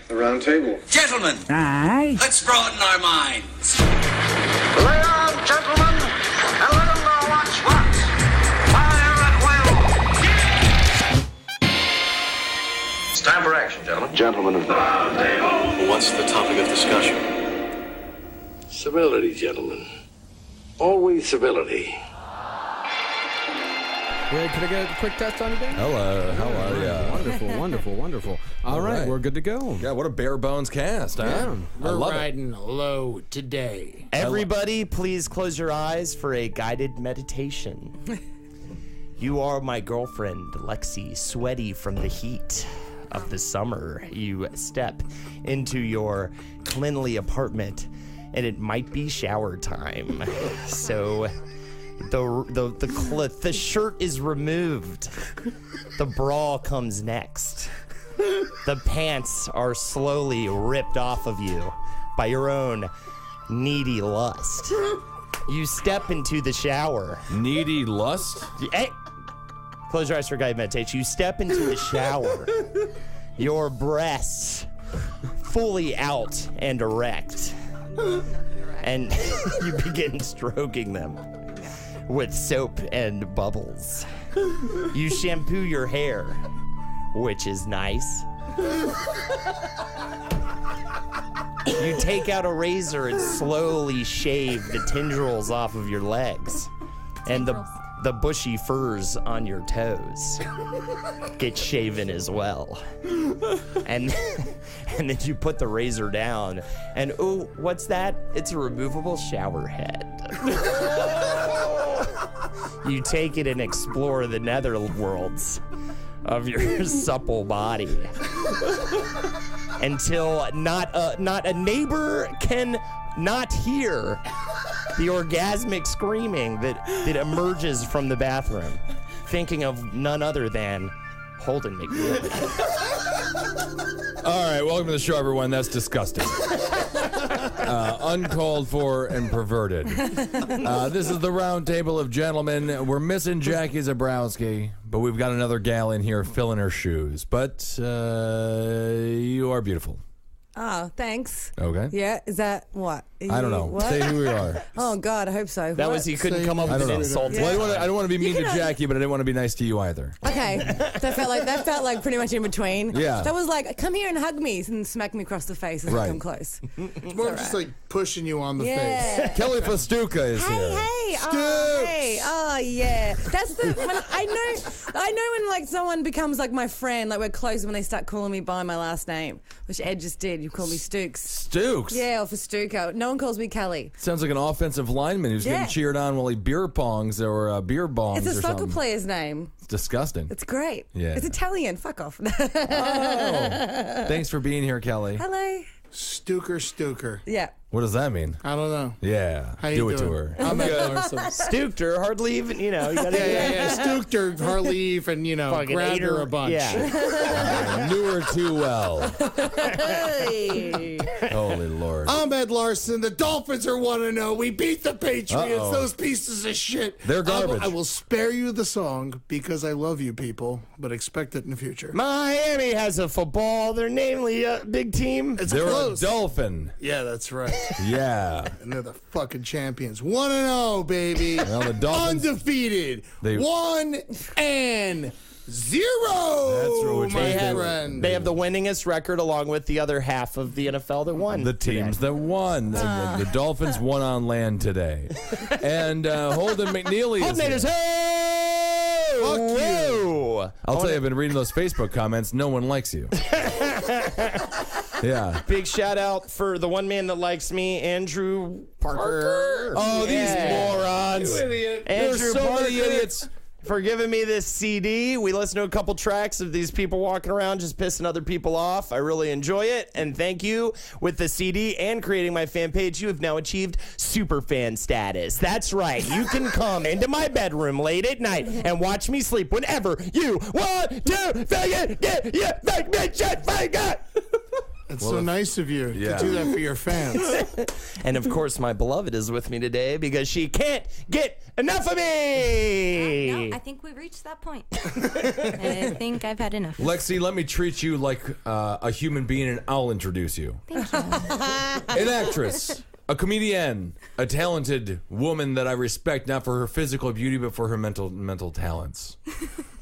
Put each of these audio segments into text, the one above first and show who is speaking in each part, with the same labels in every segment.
Speaker 1: The round table.
Speaker 2: Gentlemen,
Speaker 3: Aye.
Speaker 2: let's broaden our minds.
Speaker 4: Lay on, gentlemen, and let them know what's what. Fire at will. It's time for action, gentlemen.
Speaker 1: Gentlemen of the round table.
Speaker 5: What's the topic of discussion?
Speaker 4: Civility, gentlemen. Always civility.
Speaker 6: Wait, can I get a quick test on you, Ben?
Speaker 7: Hello, how are ya?
Speaker 6: Wonderful. All right, we're good to go.
Speaker 7: Yeah, what a bare bones cast, huh?
Speaker 6: Yeah,
Speaker 7: I
Speaker 6: we're
Speaker 7: love
Speaker 6: riding low today.
Speaker 8: Everybody, please close your eyes for a guided meditation. You are my girlfriend, Lexi, sweaty from the heat of the summer. You step into your cleanly apartment, and it might be shower time. So the shirt is removed. The bra comes next. The pants are slowly ripped off of you by your own needy lust. You step into the shower.
Speaker 7: Needy lust?
Speaker 8: Hey, close your eyes for guided meditation. You step into the shower. Your breasts fully out and erect. And you begin stroking them with soap and bubbles. You shampoo your hair, which is nice. You take out a razor and slowly shave the tendrils off of your legs. And the bushy furs on your toes get shaven as well. And then you put the razor down, and ooh, what's that? It's a removable shower head. You take it and explore the nether worlds of your supple body until not a neighbor can not hear the orgasmic screaming that emerges from the bathroom, thinking of none other than Holden McNeely.
Speaker 7: All right, welcome to the show, everyone. That's disgusting. Uncalled for and perverted. This is the Roundtable of Gentlemen. We're missing Jackie Zebrowski, but we've got another gal in here filling her shoes. But you are beautiful.
Speaker 9: Oh, thanks.
Speaker 7: Okay.
Speaker 9: Yeah, is that what?
Speaker 7: I don't know.
Speaker 9: What?
Speaker 7: Say who we are.
Speaker 9: Oh, God, I hope so.
Speaker 8: That
Speaker 9: What?
Speaker 8: was, he couldn't come up with an insult.
Speaker 9: Yeah.
Speaker 7: Well, I don't want to be mean to Jackie, but I didn't want to be nice to you either.
Speaker 9: Okay, that felt like pretty much in between.
Speaker 7: Yeah.
Speaker 9: That was like, come here and hug me, and smack me across the face as I come close.
Speaker 10: It's more just like pushing you on the face.
Speaker 7: Kelly Festuca is here.
Speaker 9: Hey, oh yeah. That's the when I know when like someone becomes like my friend, like we're close when they start calling me by my last name, which Ed just did. You call me Stooks.
Speaker 7: Stooks?
Speaker 9: Yeah, or Festuca. No one calls me Kelly.
Speaker 7: Sounds like an offensive lineman who's getting cheered on while he beer pongs or beer bongs.
Speaker 9: It's a
Speaker 7: or
Speaker 9: soccer
Speaker 7: something.
Speaker 9: player's name.
Speaker 7: It's disgusting.
Speaker 9: It's great.
Speaker 7: Yeah.
Speaker 9: It's Italian. Fuck off.
Speaker 7: Thanks for being here, Kelly.
Speaker 9: Hello.
Speaker 10: Stuker.
Speaker 9: Yeah.
Speaker 7: What does that mean?
Speaker 10: I don't know.
Speaker 7: Yeah.
Speaker 10: How you
Speaker 7: Do it
Speaker 10: doing?
Speaker 7: to her.
Speaker 10: I'm Ed Larson.
Speaker 8: Stooked her, hardly even, you know. You gotta,
Speaker 10: Yeah. Stooked her, hardly even,
Speaker 8: Fucking
Speaker 10: grabbed
Speaker 8: ate
Speaker 10: her a bunch.
Speaker 8: Yeah.
Speaker 7: Knew her too well.
Speaker 9: Hey.
Speaker 7: Holy Lord.
Speaker 10: I'm Ed Larson. The Dolphins are 1-0. We beat the Patriots.
Speaker 7: Uh-oh.
Speaker 10: Those pieces of shit.
Speaker 7: They're garbage.
Speaker 10: I will spare you the song because I love you people, but expect it in the future.
Speaker 8: Miami has a football. They're namely a big team.
Speaker 10: It's
Speaker 7: They're
Speaker 10: close.
Speaker 7: a dolphin.
Speaker 10: Yeah, that's right.
Speaker 7: Yeah.
Speaker 10: And they're the fucking champions. 1-0, baby.
Speaker 7: Well, the Dolphins.
Speaker 10: Undefeated.
Speaker 7: They-
Speaker 10: 1-0.
Speaker 7: That's what
Speaker 10: my
Speaker 7: they
Speaker 10: friend.
Speaker 8: They have the winningest record along with the other half of the NFL that won.
Speaker 7: The teams that won. The Dolphins won on land today. And Holden McNeely is here.
Speaker 8: Hey!
Speaker 10: Fuck
Speaker 8: Whoa!
Speaker 7: I'll tell you, I've been reading those Facebook comments. No one likes you. Yeah.
Speaker 8: Big shout out for the one man that likes me, Andrew Parker.
Speaker 7: Oh, these morons.
Speaker 10: You idiot.
Speaker 8: Andrew
Speaker 7: There's so
Speaker 8: Parker,
Speaker 7: many idiots.
Speaker 8: for giving me this CD. We listened to a couple tracks of these people walking around just pissing other people off. I really enjoy it, and thank you. With the CD and creating my fan page, you have now achieved super fan status. That's right. You can come into my bedroom late at night and watch me sleep whenever you want to. Fake it, get you, make me shit, fake it.
Speaker 10: That's so nice of you to do that for your fans.
Speaker 8: And of course, my beloved is with me today because she can't get enough of me.
Speaker 3: No, I think we've reached that point. I think I've had enough.
Speaker 7: Lexi, let me treat you like a human being, and I'll introduce you.
Speaker 3: Thank you.
Speaker 7: An actress, a comedian, a talented woman that I respect not for her physical beauty, but for her mental talents.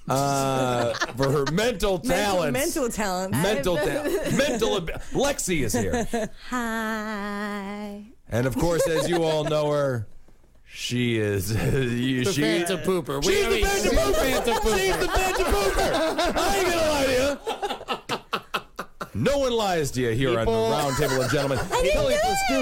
Speaker 7: For her mental talents.
Speaker 9: Mental talent.
Speaker 7: Lexi is here.
Speaker 3: Hi.
Speaker 7: And of course, as you all know her, she is
Speaker 10: The Phantom Pooper.
Speaker 7: She's the Phantom Pooper. She's the Phantom Pooper. I ain't gonna lie to you. No one lies to you here on the Roundtable of Gentlemen. Kelly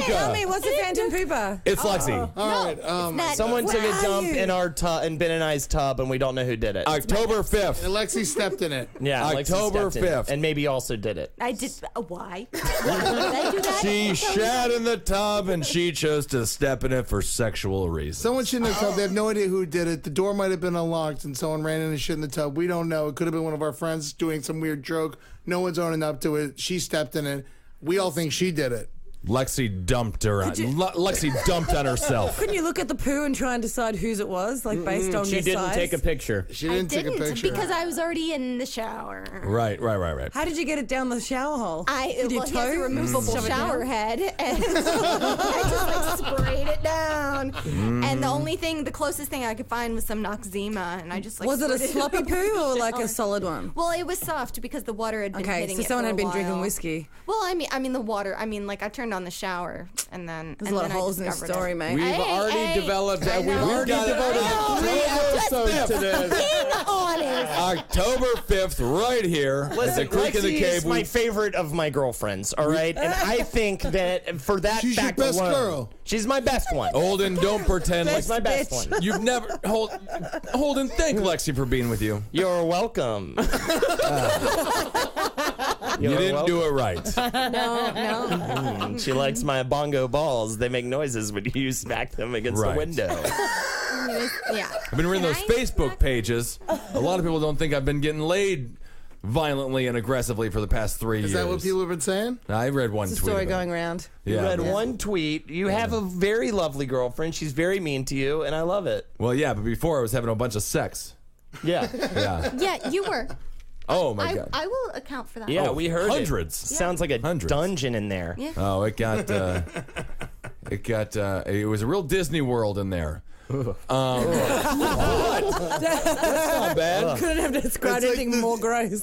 Speaker 9: Tell me, what's a Phantom Pooper?
Speaker 7: It's Lexi.
Speaker 10: All right.
Speaker 8: Someone took a dump in our tub, in Ben and I's tub, and we don't know who did it.
Speaker 7: October 5th.
Speaker 10: Lexi stepped in it.
Speaker 8: Yeah,
Speaker 7: October
Speaker 8: Lexi stepped in
Speaker 7: 5th.
Speaker 8: and maybe also did it.
Speaker 3: I did. Why? Did I do that?
Speaker 7: She shat in the tub, and she chose to step in it for sexual reasons.
Speaker 10: Someone shit in the tub. They have no idea who did it. The door might have been unlocked, and someone ran in and shit in the tub. We don't know. It could have been one of our friends doing some weird joke. No one's owning up to it. She stepped in it. We all think she did it.
Speaker 7: Lexi dumped her. Lexi dumped on herself.
Speaker 9: Couldn't you look at the poo and try and decide whose it was, like based on
Speaker 8: She
Speaker 9: your
Speaker 8: didn't
Speaker 9: size?
Speaker 8: take a picture.
Speaker 10: She didn't take a picture.
Speaker 3: Because I was already in the shower.
Speaker 7: Right.
Speaker 9: How did you get it down the shower hole?
Speaker 3: Did you
Speaker 9: toe?
Speaker 3: he has a removable
Speaker 9: Shove it down?
Speaker 3: shower head, and I just like sprayed it down. And the closest thing I could find was some Noxzema, and I just like.
Speaker 9: Was it a
Speaker 3: squirted
Speaker 9: sloppy poo or like a
Speaker 3: on.
Speaker 9: solid one?
Speaker 3: Well, it was soft because the water had been
Speaker 9: Okay,
Speaker 3: hitting
Speaker 9: so
Speaker 3: it
Speaker 9: someone
Speaker 3: for
Speaker 9: had
Speaker 3: a
Speaker 9: been drinking
Speaker 3: while.
Speaker 9: whiskey.
Speaker 3: Well, I mean the water. I mean, like I turned on the shower, and then
Speaker 9: There's a lot of holes in this story, mate.
Speaker 6: We've already developed that. We've already devoted 3 episodes to this.
Speaker 7: October 5th, right here at
Speaker 8: Listen,
Speaker 7: the Creek in the
Speaker 8: Lexi
Speaker 7: Cave.
Speaker 8: is my favorite of my girlfriends, all right? And I think that for that
Speaker 10: She's your
Speaker 8: fact
Speaker 10: best
Speaker 8: alone,
Speaker 10: girl.
Speaker 8: she's my best one.
Speaker 7: Holden, don't pretend like
Speaker 8: She's my best one.
Speaker 7: you've never. Holden, thank Lexi for being with you.
Speaker 8: You're welcome.
Speaker 7: You didn't do it right.
Speaker 3: No.
Speaker 8: She likes my bongo balls. They make noises when you smack them against
Speaker 7: Right.
Speaker 8: the window.
Speaker 3: Yeah.
Speaker 7: I've been reading those
Speaker 3: Can I
Speaker 7: Facebook pages. A lot of people don't think I've been getting laid violently and aggressively for the past 3 years.
Speaker 10: Is that what people have been saying?
Speaker 7: I read one
Speaker 9: It's a
Speaker 7: tweet.
Speaker 9: story
Speaker 7: about it.
Speaker 9: going around.
Speaker 8: You
Speaker 7: Yeah.
Speaker 8: read one tweet. You have a very lovely girlfriend. She's very mean to you, and I love it.
Speaker 7: Well, yeah, but before I was having a bunch of sex.
Speaker 8: Yeah.
Speaker 7: Yeah.
Speaker 3: Yeah, you were.
Speaker 7: Oh my God.
Speaker 3: I will account for that.
Speaker 8: Yeah,
Speaker 7: Oh,
Speaker 8: we heard
Speaker 7: hundreds.
Speaker 8: It. Sounds like a
Speaker 7: Hundreds.
Speaker 8: dungeon in there.
Speaker 3: Yeah.
Speaker 7: Oh, it got. It was a real Disney World in there.
Speaker 9: That's not bad. Couldn't have described
Speaker 10: It's like
Speaker 9: anything
Speaker 10: the-
Speaker 9: more gross.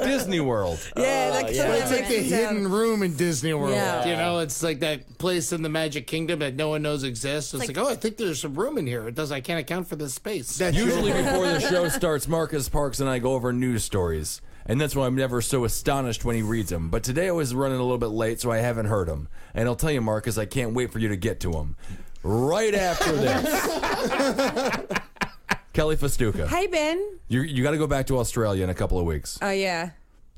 Speaker 7: Disney World.
Speaker 9: Like
Speaker 10: It's like the hidden room in Disney World.
Speaker 9: Yeah.
Speaker 10: You know, it's like that place in the Magic Kingdom that no one knows exists. It's like, oh, I think there's some room in here. I can't account for this space.
Speaker 7: Usually before the show starts, Marcus Parks and I go over news stories. And that's why I'm never so astonished when he reads them. But today I was running a little bit late, so I haven't heard them. And I'll tell you, Marcus, I can't wait for you to get to them. Right after this. Kelly Festuca.
Speaker 9: Hey, Ben.
Speaker 7: You got to go back to Australia in a couple of weeks.
Speaker 9: Oh, yeah.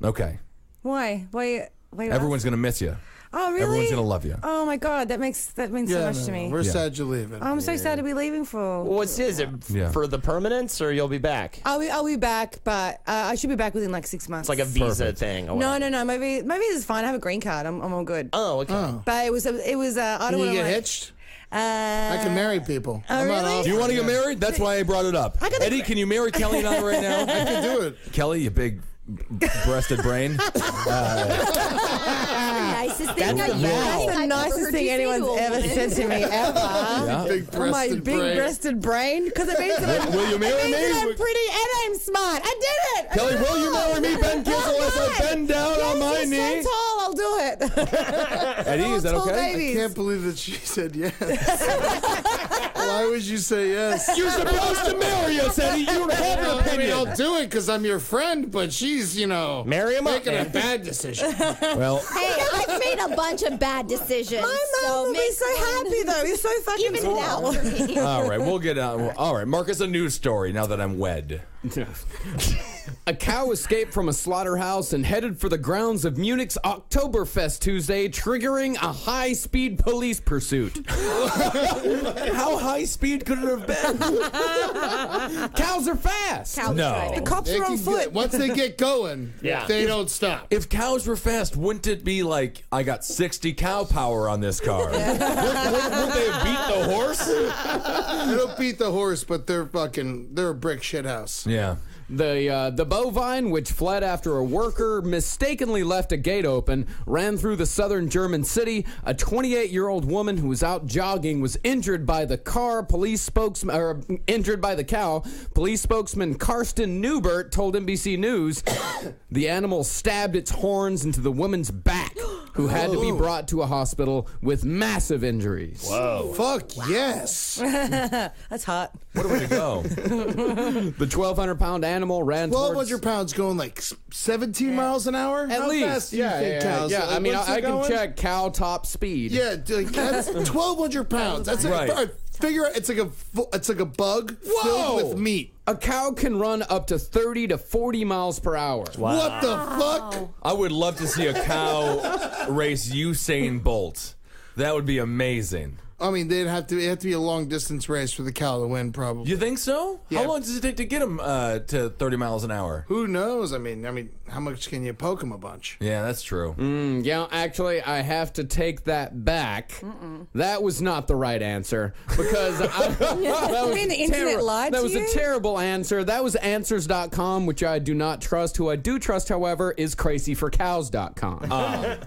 Speaker 7: Okay.
Speaker 9: Why? Wait.
Speaker 7: Everyone's going to miss you.
Speaker 9: Oh, really?
Speaker 7: Everyone's going to love you.
Speaker 9: Oh, my God. That means so much to me.
Speaker 10: We're sad you're leaving.
Speaker 9: I'm so sad to be leaving for.
Speaker 8: What's is it
Speaker 7: Yeah.
Speaker 8: for the permanence, or you'll be back?
Speaker 9: I'll be back, but I should be back within like 6 months.
Speaker 8: It's like a visa
Speaker 7: Perfect.
Speaker 8: thing. Or
Speaker 9: No.
Speaker 8: whatever.
Speaker 9: Maybe this is fine. I have a green card. I'm all good.
Speaker 8: Oh, okay.
Speaker 9: But it was. I
Speaker 10: Can
Speaker 9: don't
Speaker 10: you
Speaker 9: want to
Speaker 10: get hitched?
Speaker 9: I
Speaker 10: I can marry people.
Speaker 9: Oh, really?
Speaker 7: Do you want to get married? That's why I brought it up. Eddie, can you marry Kelly and I right now?
Speaker 10: I can do it.
Speaker 7: Kelly, you big breasted brain.
Speaker 3: Nicest thing
Speaker 8: That's the
Speaker 9: That's the nicest thing anyone's ever said to me ever.
Speaker 7: Yeah.
Speaker 10: Big
Speaker 9: Oh, my
Speaker 10: breasted brain.
Speaker 9: big-breasted brain, because it means that
Speaker 7: Will you marry
Speaker 9: it means
Speaker 7: me?
Speaker 9: that I'm pretty and I'm smart. I did it.
Speaker 7: Kelly, will you marry me, Ben Kissel, as I bend down on my
Speaker 9: Yes,
Speaker 7: knee?
Speaker 9: so tall, I'll do it.
Speaker 7: Eddie, is that
Speaker 9: Tall
Speaker 7: okay?
Speaker 9: babies.
Speaker 10: I can't believe that she said yes. Why would you say yes?
Speaker 7: You're supposed to marry us, Eddie. You have an
Speaker 10: I mean,
Speaker 7: opinion.
Speaker 10: I'll do it because I'm your friend, but she's,
Speaker 8: Marry him up,
Speaker 10: making a
Speaker 8: man.
Speaker 10: bad decision.
Speaker 7: Well,
Speaker 3: Hey, I've made a bunch of bad decisions.
Speaker 9: My mom will be so happy, though. He's so fucking
Speaker 3: Even it
Speaker 9: tall.
Speaker 3: out for me.
Speaker 7: all right, we'll get out. All right, Marcus, a news story now that I'm wed.
Speaker 5: A cow escaped from a slaughterhouse and headed for the grounds of Munich's Oktoberfest Tuesday, triggering a high-speed police pursuit.
Speaker 7: How high speed could it have been?
Speaker 5: Cows are fast.
Speaker 3: Cows
Speaker 7: No.
Speaker 3: driving.
Speaker 9: The cops
Speaker 10: They
Speaker 9: are on
Speaker 10: can
Speaker 9: foot.
Speaker 10: get- once they get going, they don't stop.
Speaker 7: If cows were fast, wouldn't it be like, I got 60 cow power on this car? Wouldn't they have beat the horse?
Speaker 10: They don't beat the horse, but they're a brick shit house.
Speaker 7: Yeah.
Speaker 5: The bovine, which fled after a worker mistakenly left a gate open, ran through the southern German city. A 28-year-old woman who was out jogging was injured by the cow. Police spokesman Karsten Neubert told NBC News the animal stabbed its horns into the woman's back, who had to be brought to a hospital with massive injuries.
Speaker 8: Whoa.
Speaker 10: Fuck yes.
Speaker 9: That's hot.
Speaker 7: What a way to go.
Speaker 5: The 1,200-pound animal ran towards...
Speaker 10: 1,200 pounds going like 17 miles an hour?
Speaker 5: At
Speaker 10: How
Speaker 5: least.
Speaker 10: fast do you think cows?
Speaker 5: Yeah, I mean,
Speaker 10: what's
Speaker 5: I
Speaker 10: it
Speaker 5: can
Speaker 10: going?
Speaker 5: check cow top speed.
Speaker 10: Yeah, dude, that's 1,200 pounds. That's
Speaker 7: Right.
Speaker 10: like, figure it's like a bug filled with meat.
Speaker 5: A cow can run up to 30 to 40 miles per hour.
Speaker 10: What the fuck?
Speaker 7: I would love to see a cow race Usain Bolt. That would be amazing.
Speaker 10: I mean, it'd have to be a long distance race for the cow to win, probably.
Speaker 7: You think so?
Speaker 10: Yeah.
Speaker 7: How long does it take to get him to 30 miles an hour?
Speaker 10: Who knows? I mean, how much can you poke him a bunch?
Speaker 7: Yeah, that's true.
Speaker 5: Yeah, actually, I have to take that back. That was not the right answer because
Speaker 9: You mean the internet lied
Speaker 5: that
Speaker 9: to
Speaker 5: was
Speaker 9: you?
Speaker 5: a terrible answer. That was answers.com, which I do not trust. Who I do trust, however, is crazyforcows.com.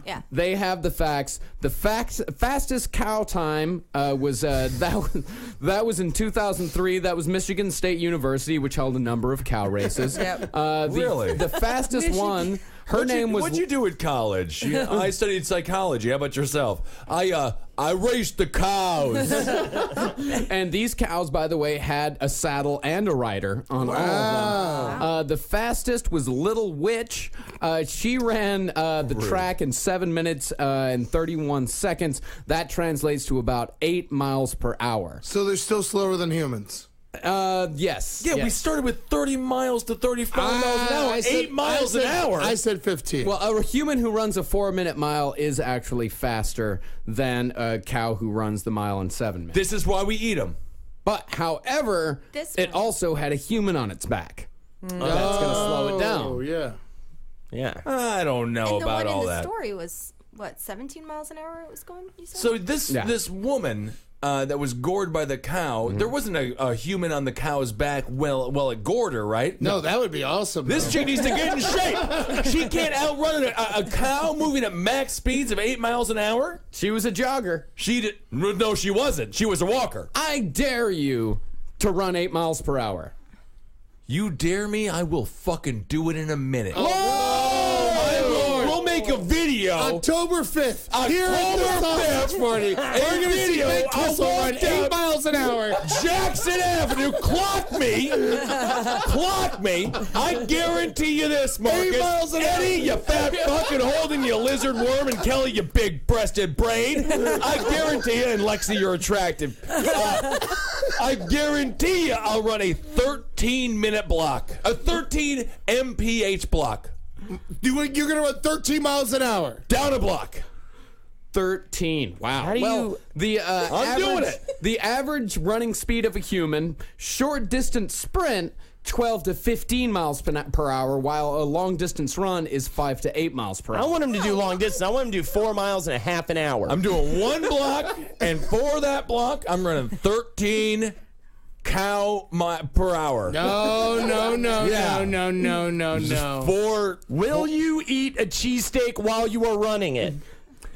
Speaker 3: Yeah.
Speaker 5: They have the facts. The fastest cow time was that was in 2003. That was Michigan State University, which held a number of cow races.
Speaker 9: Yep.
Speaker 7: Really?
Speaker 5: The fastest one. Her name was.
Speaker 7: What'd you do at college? I studied psychology. How about yourself? I raced the cows.
Speaker 5: And these cows, by the way, had a saddle and a rider on all of them. The fastest was Little Witch. She ran the track in 7 minutes and 31 seconds. That translates to about 8 miles per hour.
Speaker 10: So they're still slower than humans.
Speaker 5: Yes.
Speaker 7: Yeah,
Speaker 5: yes.
Speaker 7: we started with 30 miles to 35 miles an hour. 8 miles an hour.
Speaker 10: I said 15.
Speaker 5: Well, a human who runs a 4-minute mile is actually faster than a cow who runs the mile in 7 minutes.
Speaker 7: This is why we eat them.
Speaker 5: But, however,
Speaker 3: This
Speaker 5: it
Speaker 3: one.
Speaker 5: also had a human on its back. That's going to slow it down.
Speaker 10: Oh, yeah.
Speaker 8: Yeah.
Speaker 7: I don't know
Speaker 3: And the
Speaker 7: about
Speaker 3: one
Speaker 7: all
Speaker 3: in the
Speaker 7: that.
Speaker 3: story was, what, 17 miles an hour it was going, you said?
Speaker 7: So this woman that was gored by the cow, there wasn't a human on the cow's back while it gored her, right?
Speaker 10: No, that would be awesome.
Speaker 7: This
Speaker 10: though.
Speaker 7: chick needs to get in shape. She can't outrun a cow moving at max speeds of 8 miles an hour.
Speaker 5: She was a jogger.
Speaker 7: No, she wasn't. She was a walker.
Speaker 5: I dare you to run 8 miles per hour.
Speaker 7: You dare me? I will fucking do it in a minute.
Speaker 10: Oh, my Lord.
Speaker 7: We'll make a video.
Speaker 10: October 5th. Here at the sausage party. We're going to see Ben Kissel run 8 miles an hour.
Speaker 7: Jackson Avenue, clock me. Clock me. I guarantee you this, Marcus.
Speaker 10: 8 miles an hour.
Speaker 7: Eddie, you fat fucking Holden, you lizard worm, and Kelly, you big-breasted brain. I guarantee you, and Lexi, you're attractive. I guarantee you I'll run a 13-minute block. A 13 mph block.
Speaker 10: You're going to run 13 miles an hour.
Speaker 7: Down a block.
Speaker 5: 13. Wow.
Speaker 8: How do you-
Speaker 5: the
Speaker 7: I'm doing it.
Speaker 5: The average running speed of a human, short distance sprint, 12 to 15 miles per hour, while a long distance run is 5 to 8 miles per hour.
Speaker 8: I want him to do long distance. I want him to do 4 miles and a half an hour.
Speaker 7: I'm doing one block, and for that block, I'm running 13 cow per hour.
Speaker 10: No.
Speaker 7: Yeah.
Speaker 10: No.
Speaker 8: Will you eat a cheesesteak while you are running it?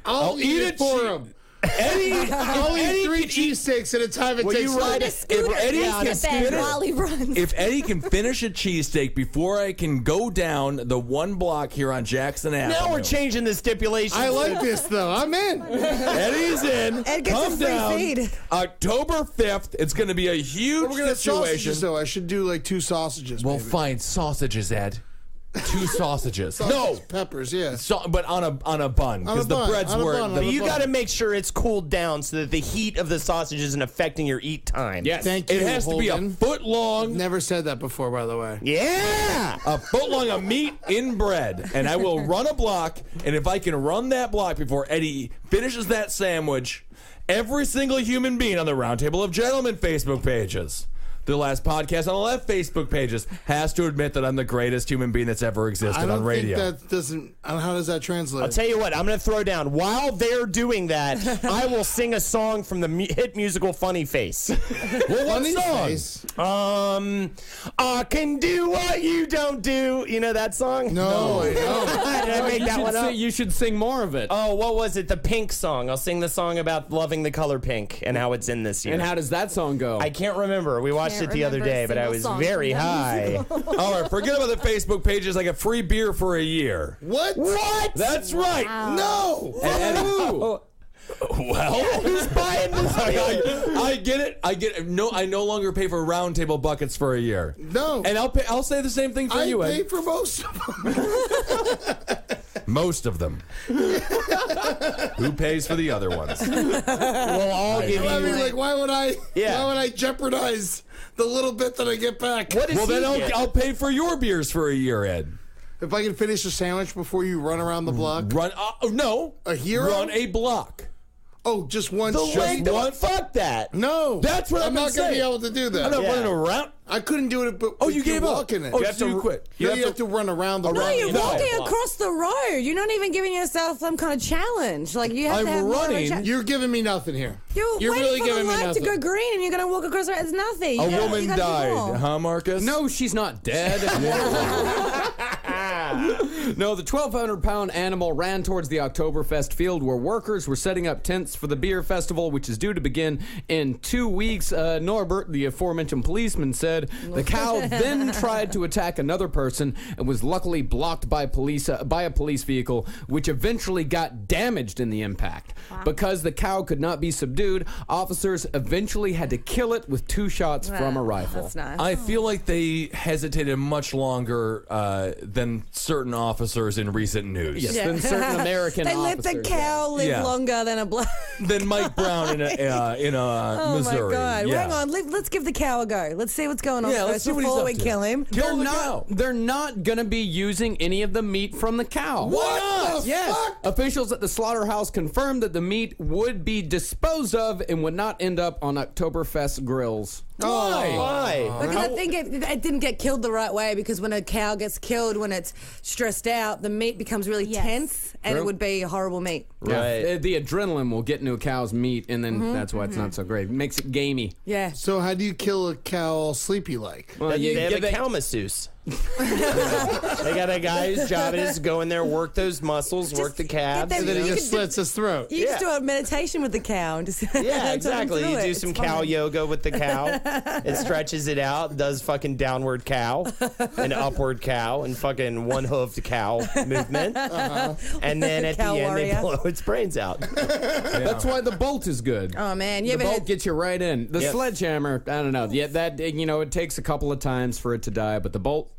Speaker 10: I'll eat it for him. I'll eat 3 cheesesteaks at a time. It
Speaker 8: Will
Speaker 10: takes
Speaker 8: you ride
Speaker 10: a
Speaker 8: it?
Speaker 3: Scooter
Speaker 7: Eddie
Speaker 3: next to
Speaker 7: can
Speaker 3: Ben
Speaker 7: spin it.
Speaker 3: while he runs.
Speaker 7: If Eddie can finish a cheesesteak before I can go down the one block here on Jackson Avenue.
Speaker 8: Now we're changing the stipulations.
Speaker 10: I like this, though. I'm in.
Speaker 7: Eddie's in.
Speaker 9: Ed gets
Speaker 7: Come
Speaker 9: a free
Speaker 7: down.
Speaker 9: feed.
Speaker 7: October 5th. It's going to be a huge
Speaker 10: We're going to have
Speaker 7: situation.
Speaker 10: sausages, though. I should do like 2 sausages.
Speaker 7: We'll
Speaker 10: maybe.
Speaker 7: find sausages, Ed. 2 sausages.
Speaker 10: Sausage, peppers, yeah.
Speaker 7: But on a bun, because the breads were.
Speaker 8: But you got to make sure it's cooled down so that the heat of the sausage isn't affecting your eat time.
Speaker 5: Yes.
Speaker 10: Thank you.
Speaker 7: It has to be a
Speaker 10: Holden.
Speaker 7: foot long.
Speaker 10: Never said that before, by the way.
Speaker 8: Yeah.
Speaker 7: A foot long of meat in bread, and I will run a block. And if I can run that block before Eddie finishes that sandwich, every single human being on the Roundtable of Gentlemen Facebook pages, the last podcast on the left Facebook pages, has to admit that I'm the greatest human being that's ever existed
Speaker 10: I don't
Speaker 7: on radio.
Speaker 10: think that doesn't. How does that translate?
Speaker 8: I'll tell you what, I'm going to throw down. While they're doing that, I will sing a song from the hit musical Funny Face.
Speaker 7: Well, what
Speaker 10: Funny
Speaker 7: song?
Speaker 10: face.
Speaker 8: I can do what you don't do. You know that song?
Speaker 10: No, I don't.
Speaker 8: Did I make that one up?
Speaker 5: You should sing more of it.
Speaker 8: Oh, what was it? The Pink song. I'll sing the song about loving the color pink and how it's in this year.
Speaker 5: And how does that song go?
Speaker 8: I can't remember. We watched it the other
Speaker 3: remember a
Speaker 8: day, but I
Speaker 3: single
Speaker 8: was
Speaker 3: song
Speaker 8: very
Speaker 3: from that
Speaker 8: high.
Speaker 7: All right, forget about the Facebook pages. I get free beer for a year.
Speaker 10: What?
Speaker 8: What?
Speaker 7: That's right.
Speaker 10: No.
Speaker 7: Well,
Speaker 8: Who's buying this?
Speaker 7: I get it. I get it. No, I no longer pay for Roundtable buckets for a year.
Speaker 10: No.
Speaker 7: And I'll say the same thing for
Speaker 10: I
Speaker 7: you,
Speaker 10: pay
Speaker 7: Ed.
Speaker 10: for most of them.
Speaker 7: Most of them. Who pays for the other ones?
Speaker 8: We'll all give you.
Speaker 10: I mean, like, why would I?
Speaker 8: Yeah.
Speaker 10: Why would I jeopardize the little bit that I get back?
Speaker 8: What is
Speaker 7: Well, then
Speaker 8: he get?
Speaker 7: I'll pay for your beers for a year, Ed.
Speaker 10: If I can finish a sandwich before you run around the block?
Speaker 7: Run? No.
Speaker 10: A hero?
Speaker 7: Run a block.
Speaker 10: Oh, just one.
Speaker 8: The
Speaker 10: shot.
Speaker 8: leg don't fuck that.
Speaker 10: No.
Speaker 7: That's what
Speaker 10: I'm
Speaker 7: I've
Speaker 10: not
Speaker 7: been
Speaker 10: going to be
Speaker 7: saying.
Speaker 10: able to do that.
Speaker 7: I'm not
Speaker 8: Yeah.
Speaker 7: running around.
Speaker 10: I couldn't do it, but
Speaker 7: Oh, you gave up.
Speaker 10: walking it.
Speaker 7: Oh,
Speaker 10: you
Speaker 7: so you quit.
Speaker 10: You have to run around the
Speaker 9: No,
Speaker 10: block.
Speaker 9: you're
Speaker 7: No.
Speaker 9: walking across the road. You're not even giving yourself some kind of challenge. Like you have
Speaker 7: I'm
Speaker 9: to have more of a
Speaker 7: running.
Speaker 9: challenge.
Speaker 10: You're giving me nothing here.
Speaker 9: You're waiting
Speaker 10: really
Speaker 9: for
Speaker 10: giving
Speaker 9: the
Speaker 10: me
Speaker 9: light to
Speaker 10: nothing.
Speaker 9: go green, and you're going to walk across the road. It's nothing.
Speaker 7: A
Speaker 9: You gotta-
Speaker 7: woman
Speaker 9: you gotta do
Speaker 7: died,
Speaker 9: more.
Speaker 7: huh, Marcus?
Speaker 5: No, she's not dead. No, the 1,200-pound animal ran towards the Oktoberfest field where workers were setting up tents for the beer festival, which is due to begin in 2 weeks. Norbert, the aforementioned policeman, said the cow then tried to attack another person and was luckily blocked by a police vehicle, which eventually got damaged in the impact. Because the cow could not be subdued, officers eventually had to kill it with 2 shots from a rifle.
Speaker 9: That's nice.
Speaker 7: I feel like they hesitated much longer than certain officers in recent news.
Speaker 5: Yes,
Speaker 9: Yeah.
Speaker 5: than certain American
Speaker 9: They
Speaker 5: officers.
Speaker 9: let the cow live
Speaker 7: Yeah.
Speaker 9: longer than a black.
Speaker 7: Than Mike Brown in
Speaker 9: Oh
Speaker 7: Missouri.
Speaker 9: my God!
Speaker 7: Yeah.
Speaker 9: Hang on, let's give the cow a go. Let's see what's going on
Speaker 7: Yeah, let's
Speaker 9: first
Speaker 7: see what he's
Speaker 9: before
Speaker 7: up
Speaker 9: we
Speaker 7: to.
Speaker 9: kill him.
Speaker 7: Kill the cow.
Speaker 5: They're not going to be using any of the meat from the cow.
Speaker 7: Why not?
Speaker 5: Yes. Officials at the slaughterhouse confirmed that the meat would be disposed of and would not end up on Oktoberfest grills.
Speaker 8: Why?
Speaker 9: Because I think it didn't get killed the right way, because when a cow gets killed, when it's stressed out, the meat becomes really tense, and it would be horrible meat.
Speaker 8: Right.
Speaker 5: The adrenaline will get into a cow's meat, and then
Speaker 9: Mm-hmm.
Speaker 5: that's why it's not so great. It makes it gamey.
Speaker 9: Yeah.
Speaker 10: So how do you kill a cow all sleepy like?
Speaker 5: Well,
Speaker 8: They have
Speaker 5: give
Speaker 8: a
Speaker 5: it-
Speaker 8: cow masseuse. They got a guy whose job is go in there, work those muscles, work the calves.
Speaker 9: them-
Speaker 10: And then he
Speaker 9: You
Speaker 10: just
Speaker 9: could do-
Speaker 10: slits his throat.
Speaker 9: You just do a meditation with the cow and just
Speaker 8: Yeah,
Speaker 9: talk 'em
Speaker 8: exactly.
Speaker 9: through
Speaker 8: You
Speaker 9: it.
Speaker 8: do
Speaker 9: It's
Speaker 8: some
Speaker 9: fun.
Speaker 8: cow yoga with the cow. It stretches it out, does fucking downward cow, an upward cow, and fucking one-hoofed cow movement. And then at the
Speaker 9: Cow
Speaker 8: end,
Speaker 9: warrior.
Speaker 8: they blow its brains out.
Speaker 5: That's why the bolt is good.
Speaker 9: Oh man, you
Speaker 5: The
Speaker 9: ever
Speaker 5: bolt
Speaker 9: heard?
Speaker 5: gets you right in. The
Speaker 8: Yep.
Speaker 5: sledgehammer, I don't know. Yeah, that it takes a couple of times for it to die, but the bolt,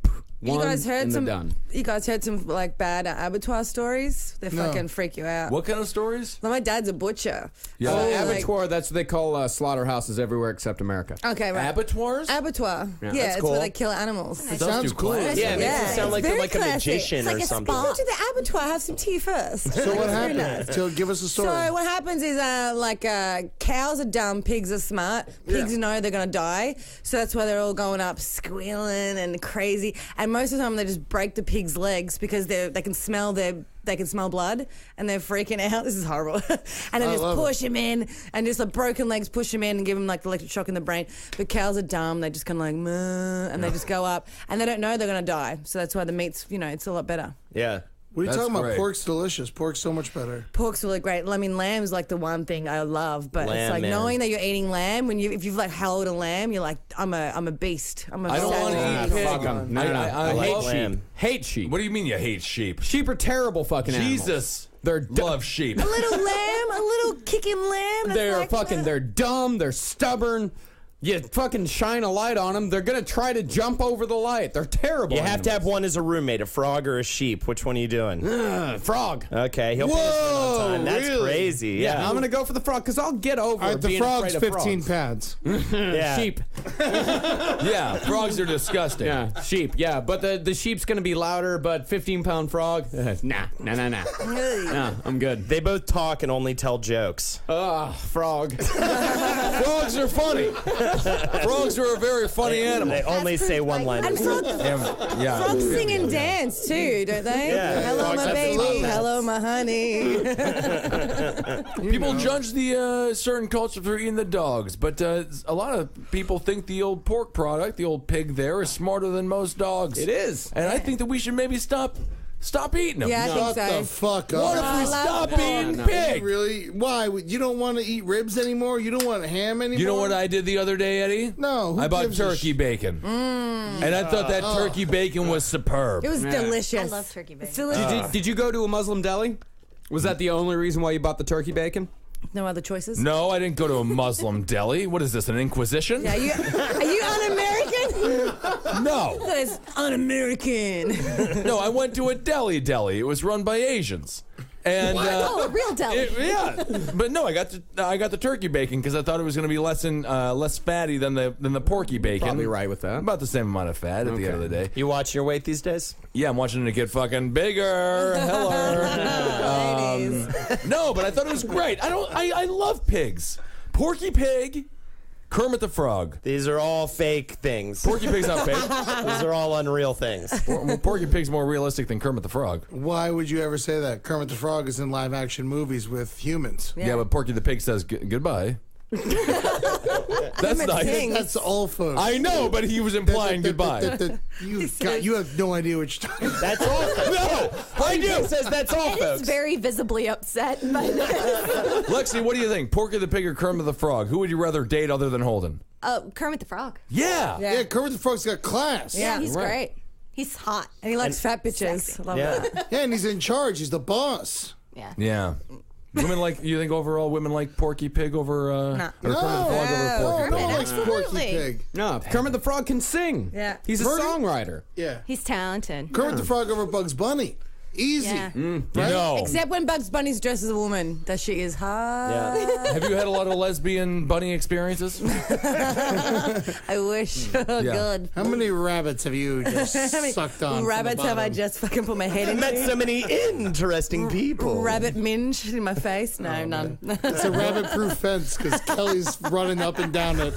Speaker 9: You
Speaker 5: one,
Speaker 9: guys heard
Speaker 5: and
Speaker 9: some?
Speaker 5: they're done.
Speaker 9: You guys heard some like bad abattoir stories? They fucking freak you out.
Speaker 7: What kind of stories?
Speaker 9: Well, my dad's a butcher.
Speaker 7: Yeah.
Speaker 9: So, like-
Speaker 5: Abattoir, that's what they call slaughterhouses everywhere except America.
Speaker 9: Okay, right.
Speaker 7: Abattoirs?
Speaker 9: Abattoir. Yeah, it's
Speaker 8: cool.
Speaker 9: where they kill animals.
Speaker 10: Sounds cool.
Speaker 8: Yeah, it makes
Speaker 9: Yeah,
Speaker 8: it sound
Speaker 9: it's
Speaker 8: like they're
Speaker 9: very
Speaker 8: like a
Speaker 9: classy.
Speaker 8: magician
Speaker 9: It's like
Speaker 8: or
Speaker 9: a
Speaker 8: something.
Speaker 9: Go to the abattoir, have some tea first.
Speaker 10: So what
Speaker 9: Very
Speaker 10: happened?
Speaker 9: nice.
Speaker 10: So give us a story.
Speaker 9: So what happens is, cows are dumb, pigs are smart. Pigs know they're gonna die, so that's why they're all going up squealing and crazy. And most of the time, they just break the pig's legs because they can smell blood and they're freaking out. This is horrible. And then just push him in, and just like broken legs push him in and give him like the electric shock in the brain. But cows are dumb. They just kind of like moo, and they just go up, and they don't know they're gonna die. So that's why the meat's it's a lot better.
Speaker 8: Yeah.
Speaker 10: What are you
Speaker 7: That's
Speaker 10: talking about?
Speaker 7: great.
Speaker 10: Pork's delicious. Pork's so much better.
Speaker 9: Pork's really great. I mean, lamb's like the one thing I love, but
Speaker 8: Lamb,
Speaker 9: it's like
Speaker 8: man.
Speaker 9: knowing that you're eating lamb if you've like held a lamb, you're like, I'm a beast. I'm a
Speaker 7: I don't
Speaker 9: savage
Speaker 7: want to eat
Speaker 9: beast.
Speaker 7: pig.
Speaker 5: Fuck 'em. No, no.
Speaker 7: I
Speaker 5: I hate
Speaker 7: love-
Speaker 5: sheep. Hate sheep.
Speaker 7: What do you mean you hate sheep?
Speaker 5: Sheep are terrible fucking animals.
Speaker 7: Jesus.
Speaker 5: They're
Speaker 7: Love sheep.
Speaker 9: A little lamb, a little kicking lamb. That's
Speaker 5: They're
Speaker 9: like,
Speaker 5: fucking. They're dumb. They're stubborn. You fucking shine a light on them, they're going to try to jump over the light. They're terrible.
Speaker 8: You have to have one as a roommate, a frog or a sheep. Which one are you doing?
Speaker 5: Frog.
Speaker 8: Okay, he'll pay us on time. That's crazy. Yeah,
Speaker 5: I'm going to go for the frog because I'll get over
Speaker 10: All right, the
Speaker 5: being
Speaker 10: frog's
Speaker 5: afraid of
Speaker 10: 15
Speaker 5: frogs.
Speaker 10: pounds.
Speaker 8: yeah.
Speaker 5: Sheep.
Speaker 7: Yeah, frogs are disgusting.
Speaker 5: Yeah, sheep. Yeah, but the sheep's going to be louder, but 15-pound frog? Nah. Nah, I'm good.
Speaker 8: They both talk and only tell jokes.
Speaker 5: Frog.
Speaker 7: Frogs are funny. Frogs are a very funny animal.
Speaker 8: They only say one line.
Speaker 9: And frogs sing and dance too, don't they?
Speaker 8: Yeah.
Speaker 9: Hello,
Speaker 8: Frogs
Speaker 9: my
Speaker 8: have
Speaker 9: baby.
Speaker 8: puppets.
Speaker 9: Hello, my honey.
Speaker 7: People judge the certain culture for eating the dogs, but a lot of people think the old pork product, the old pig there, is smarter than most dogs.
Speaker 5: It is.
Speaker 7: And I think that we should maybe stop eating them.
Speaker 9: Yeah, I
Speaker 10: Shut
Speaker 9: think so.
Speaker 10: the fuck up.
Speaker 7: What if we stop eating pig?
Speaker 10: Really? Why? You don't want to eat ribs anymore? You don't want ham anymore?
Speaker 7: You know what I did the other day, Eddie?
Speaker 10: No. Who
Speaker 7: I bought
Speaker 10: gives a
Speaker 7: turkey bacon. And I thought that turkey bacon was superb.
Speaker 9: It was delicious.
Speaker 3: I love turkey bacon.
Speaker 9: It's delicious.
Speaker 5: Did you go to a Muslim deli? Was that the only reason why you bought the turkey bacon?
Speaker 9: No other choices?
Speaker 7: No, I didn't go to a Muslim deli. What is this, an inquisition?
Speaker 9: Yeah, are you un-American?
Speaker 7: No.
Speaker 9: That is un-American.
Speaker 7: No, I went to a deli. It was run by Asians. And
Speaker 3: Oh, a real deli.
Speaker 7: but no, I got the turkey bacon because I thought it was going to be less fatty than the porky bacon.
Speaker 5: Probably right with that.
Speaker 7: About the same amount of fat at the end of the day.
Speaker 8: You watch your weight these days?
Speaker 7: Yeah, I'm watching it get fucking bigger. Hello.
Speaker 9: Ladies.
Speaker 7: No, but I thought it was great. I love pigs. Porky Pig, Kermit the Frog.
Speaker 8: These are all fake things.
Speaker 7: Porky Pig's not fake.
Speaker 8: These are all unreal things.
Speaker 7: Well, Porky Pig's more realistic than Kermit the Frog.
Speaker 10: Why would you ever say that? Kermit the Frog is in live action movies with humans.
Speaker 7: Yeah, but Porky the Pig says goodbye. That's nice.
Speaker 9: sings.
Speaker 10: That's all folks.
Speaker 7: I know, but he was implying goodbye.
Speaker 10: You have no idea what you're talking about.
Speaker 8: That's all.
Speaker 7: No, I do.
Speaker 8: It says that's all,
Speaker 3: Ed
Speaker 8: folks.
Speaker 3: is very visibly upset by this.
Speaker 7: Lexi, what do you think? Porky the Pig or Kermit the Frog? Who would you rather date other than Holden?
Speaker 3: Kermit the Frog.
Speaker 7: Yeah.
Speaker 10: Yeah, Kermit the Frog's got class.
Speaker 3: Yeah, he's
Speaker 5: right.
Speaker 3: great. He's hot.
Speaker 9: And he likes fat bitches.
Speaker 3: Sexy.
Speaker 9: Love
Speaker 8: Yeah.
Speaker 9: that.
Speaker 10: Yeah, and he's in charge. He's the boss.
Speaker 3: Yeah.
Speaker 7: Yeah. You think overall women like Porky Pig over or Kermit the Frog over Porky
Speaker 10: No
Speaker 7: Pig?
Speaker 10: one likes Porky
Speaker 3: Absolutely.
Speaker 10: Pig.
Speaker 5: No, Kermit the Frog can sing.
Speaker 9: Yeah.
Speaker 5: He's a
Speaker 10: Fergie?
Speaker 5: songwriter.
Speaker 10: Yeah.
Speaker 3: He's talented.
Speaker 10: Kermit the Frog over Bugs Bunny. Easy.
Speaker 3: Yeah.
Speaker 7: No.
Speaker 9: Except when Bugs Bunny's dressed as a woman. That shit is hot.
Speaker 8: Yeah.
Speaker 7: Have you had a lot of lesbian bunny experiences?
Speaker 9: I wish. Oh,
Speaker 7: Yeah.
Speaker 9: God.
Speaker 10: How many rabbits have you just sucked on? from the
Speaker 9: Rabbits have I
Speaker 10: bottom?
Speaker 9: just fucking put my head in?
Speaker 8: Met so many interesting people.
Speaker 9: Rabbit minge in my face? No, none.
Speaker 10: It's a rabbit-proof fence because Kelly's running up and down it.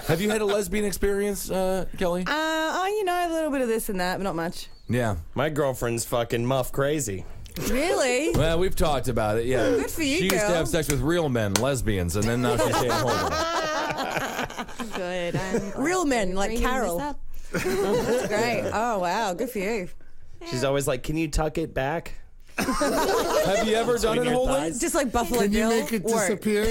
Speaker 7: Have you had a lesbian experience, Kelly?
Speaker 9: A little bit of this and that, but not much.
Speaker 7: Yeah.
Speaker 8: My girlfriend's fucking muff crazy.
Speaker 9: Really?
Speaker 7: Well, we've talked about it. Yeah.
Speaker 9: Good for you,
Speaker 7: She used to
Speaker 9: girl.
Speaker 7: have sex with real men, lesbians, and then now she's staying home.
Speaker 3: Good. I'm
Speaker 9: Real men, like
Speaker 3: bringing
Speaker 9: Carol.
Speaker 3: this up.
Speaker 9: That's great. Oh, wow. Good for you.
Speaker 8: She's always like, "Can you tuck it back?"
Speaker 7: Have you ever done it,
Speaker 8: your
Speaker 7: Holden?
Speaker 8: thighs.
Speaker 9: Just like Buffalo
Speaker 10: Can you
Speaker 9: Bill.
Speaker 10: make it disappear?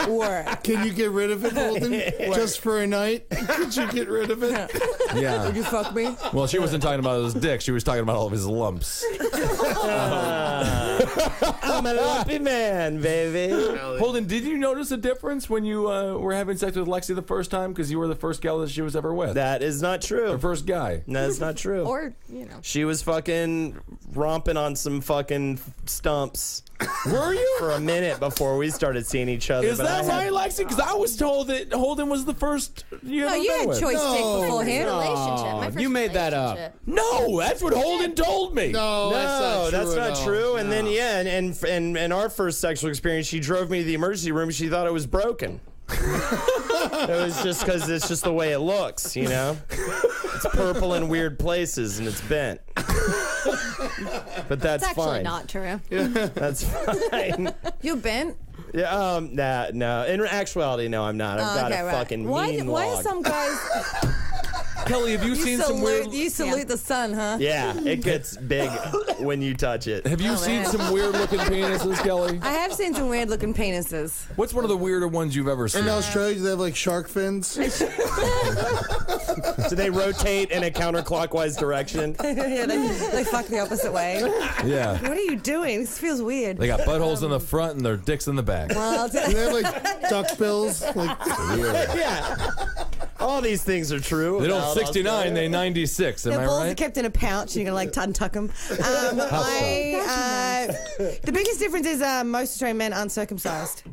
Speaker 9: Work.
Speaker 10: Can you get rid of it, Holden? Just for a night? Could you get rid of it?
Speaker 7: Yeah.
Speaker 9: You fuck me?
Speaker 7: Well, she wasn't talking about his dick. She was talking about all of his lumps.
Speaker 8: I'm a lumpy man, baby.
Speaker 7: Holden, did you notice a difference when you were having sex with Lexi the first time? Because you were the first gal that she was ever with.
Speaker 8: That is not
Speaker 7: The
Speaker 8: true.
Speaker 7: first guy.
Speaker 8: That's not true.
Speaker 3: Or,
Speaker 8: She was fucking romping on some fucking stumps
Speaker 7: Were you?
Speaker 8: for a minute before we started seeing each other.
Speaker 7: Is
Speaker 8: but
Speaker 7: that
Speaker 8: I
Speaker 7: right, Lexi? Because I was told that Holden was the first you
Speaker 9: No,
Speaker 7: ever
Speaker 9: you
Speaker 7: been
Speaker 9: had
Speaker 7: with.
Speaker 9: choice dick
Speaker 10: No.
Speaker 9: before him.
Speaker 3: relationship. My first
Speaker 5: you made that up.
Speaker 3: relationship.
Speaker 7: No, that's what Holden told me.
Speaker 10: No,
Speaker 8: No, that's not
Speaker 10: at all.
Speaker 8: true. And then
Speaker 10: No.
Speaker 8: and our first sexual experience, she drove me to the emergency room. She thought it was broken. It was just because it's just the way it looks, you know. It's purple in weird places and it's bent. But that's
Speaker 3: It's actually
Speaker 8: fine.
Speaker 3: not true.
Speaker 8: That's fine.
Speaker 9: You're bent.
Speaker 8: Yeah, no. In actuality, no, I'm not. I've got a fucking
Speaker 9: Why
Speaker 8: mean
Speaker 9: are
Speaker 8: log.
Speaker 9: some guys
Speaker 7: Kelly, have you seen some weird?
Speaker 9: you salute the sun, huh?
Speaker 8: Yeah, it gets big when you touch it.
Speaker 7: Have you seen
Speaker 9: man.
Speaker 7: some weird looking penises, Kelly?
Speaker 9: I have seen some weird looking penises.
Speaker 7: What's one of the weirder ones you've ever seen?
Speaker 10: In Australia, do they have like shark fins?
Speaker 8: Do they rotate in a counterclockwise direction?
Speaker 9: Yeah, they fuck the opposite way.
Speaker 7: Yeah.
Speaker 9: What are you doing? This feels weird.
Speaker 7: They got buttholes in the front and their dicks in the back.
Speaker 9: Well,
Speaker 10: Do they have like duck bills? Like,
Speaker 8: Yeah. All these things are true.
Speaker 7: They don't
Speaker 8: about
Speaker 7: 69,
Speaker 8: Australia.
Speaker 7: they 96.
Speaker 9: their
Speaker 7: Am I
Speaker 9: balls are
Speaker 7: right?
Speaker 9: kept in a pouch, and you're gonna like untuck them. The biggest difference is most Australian men aren't circumcised.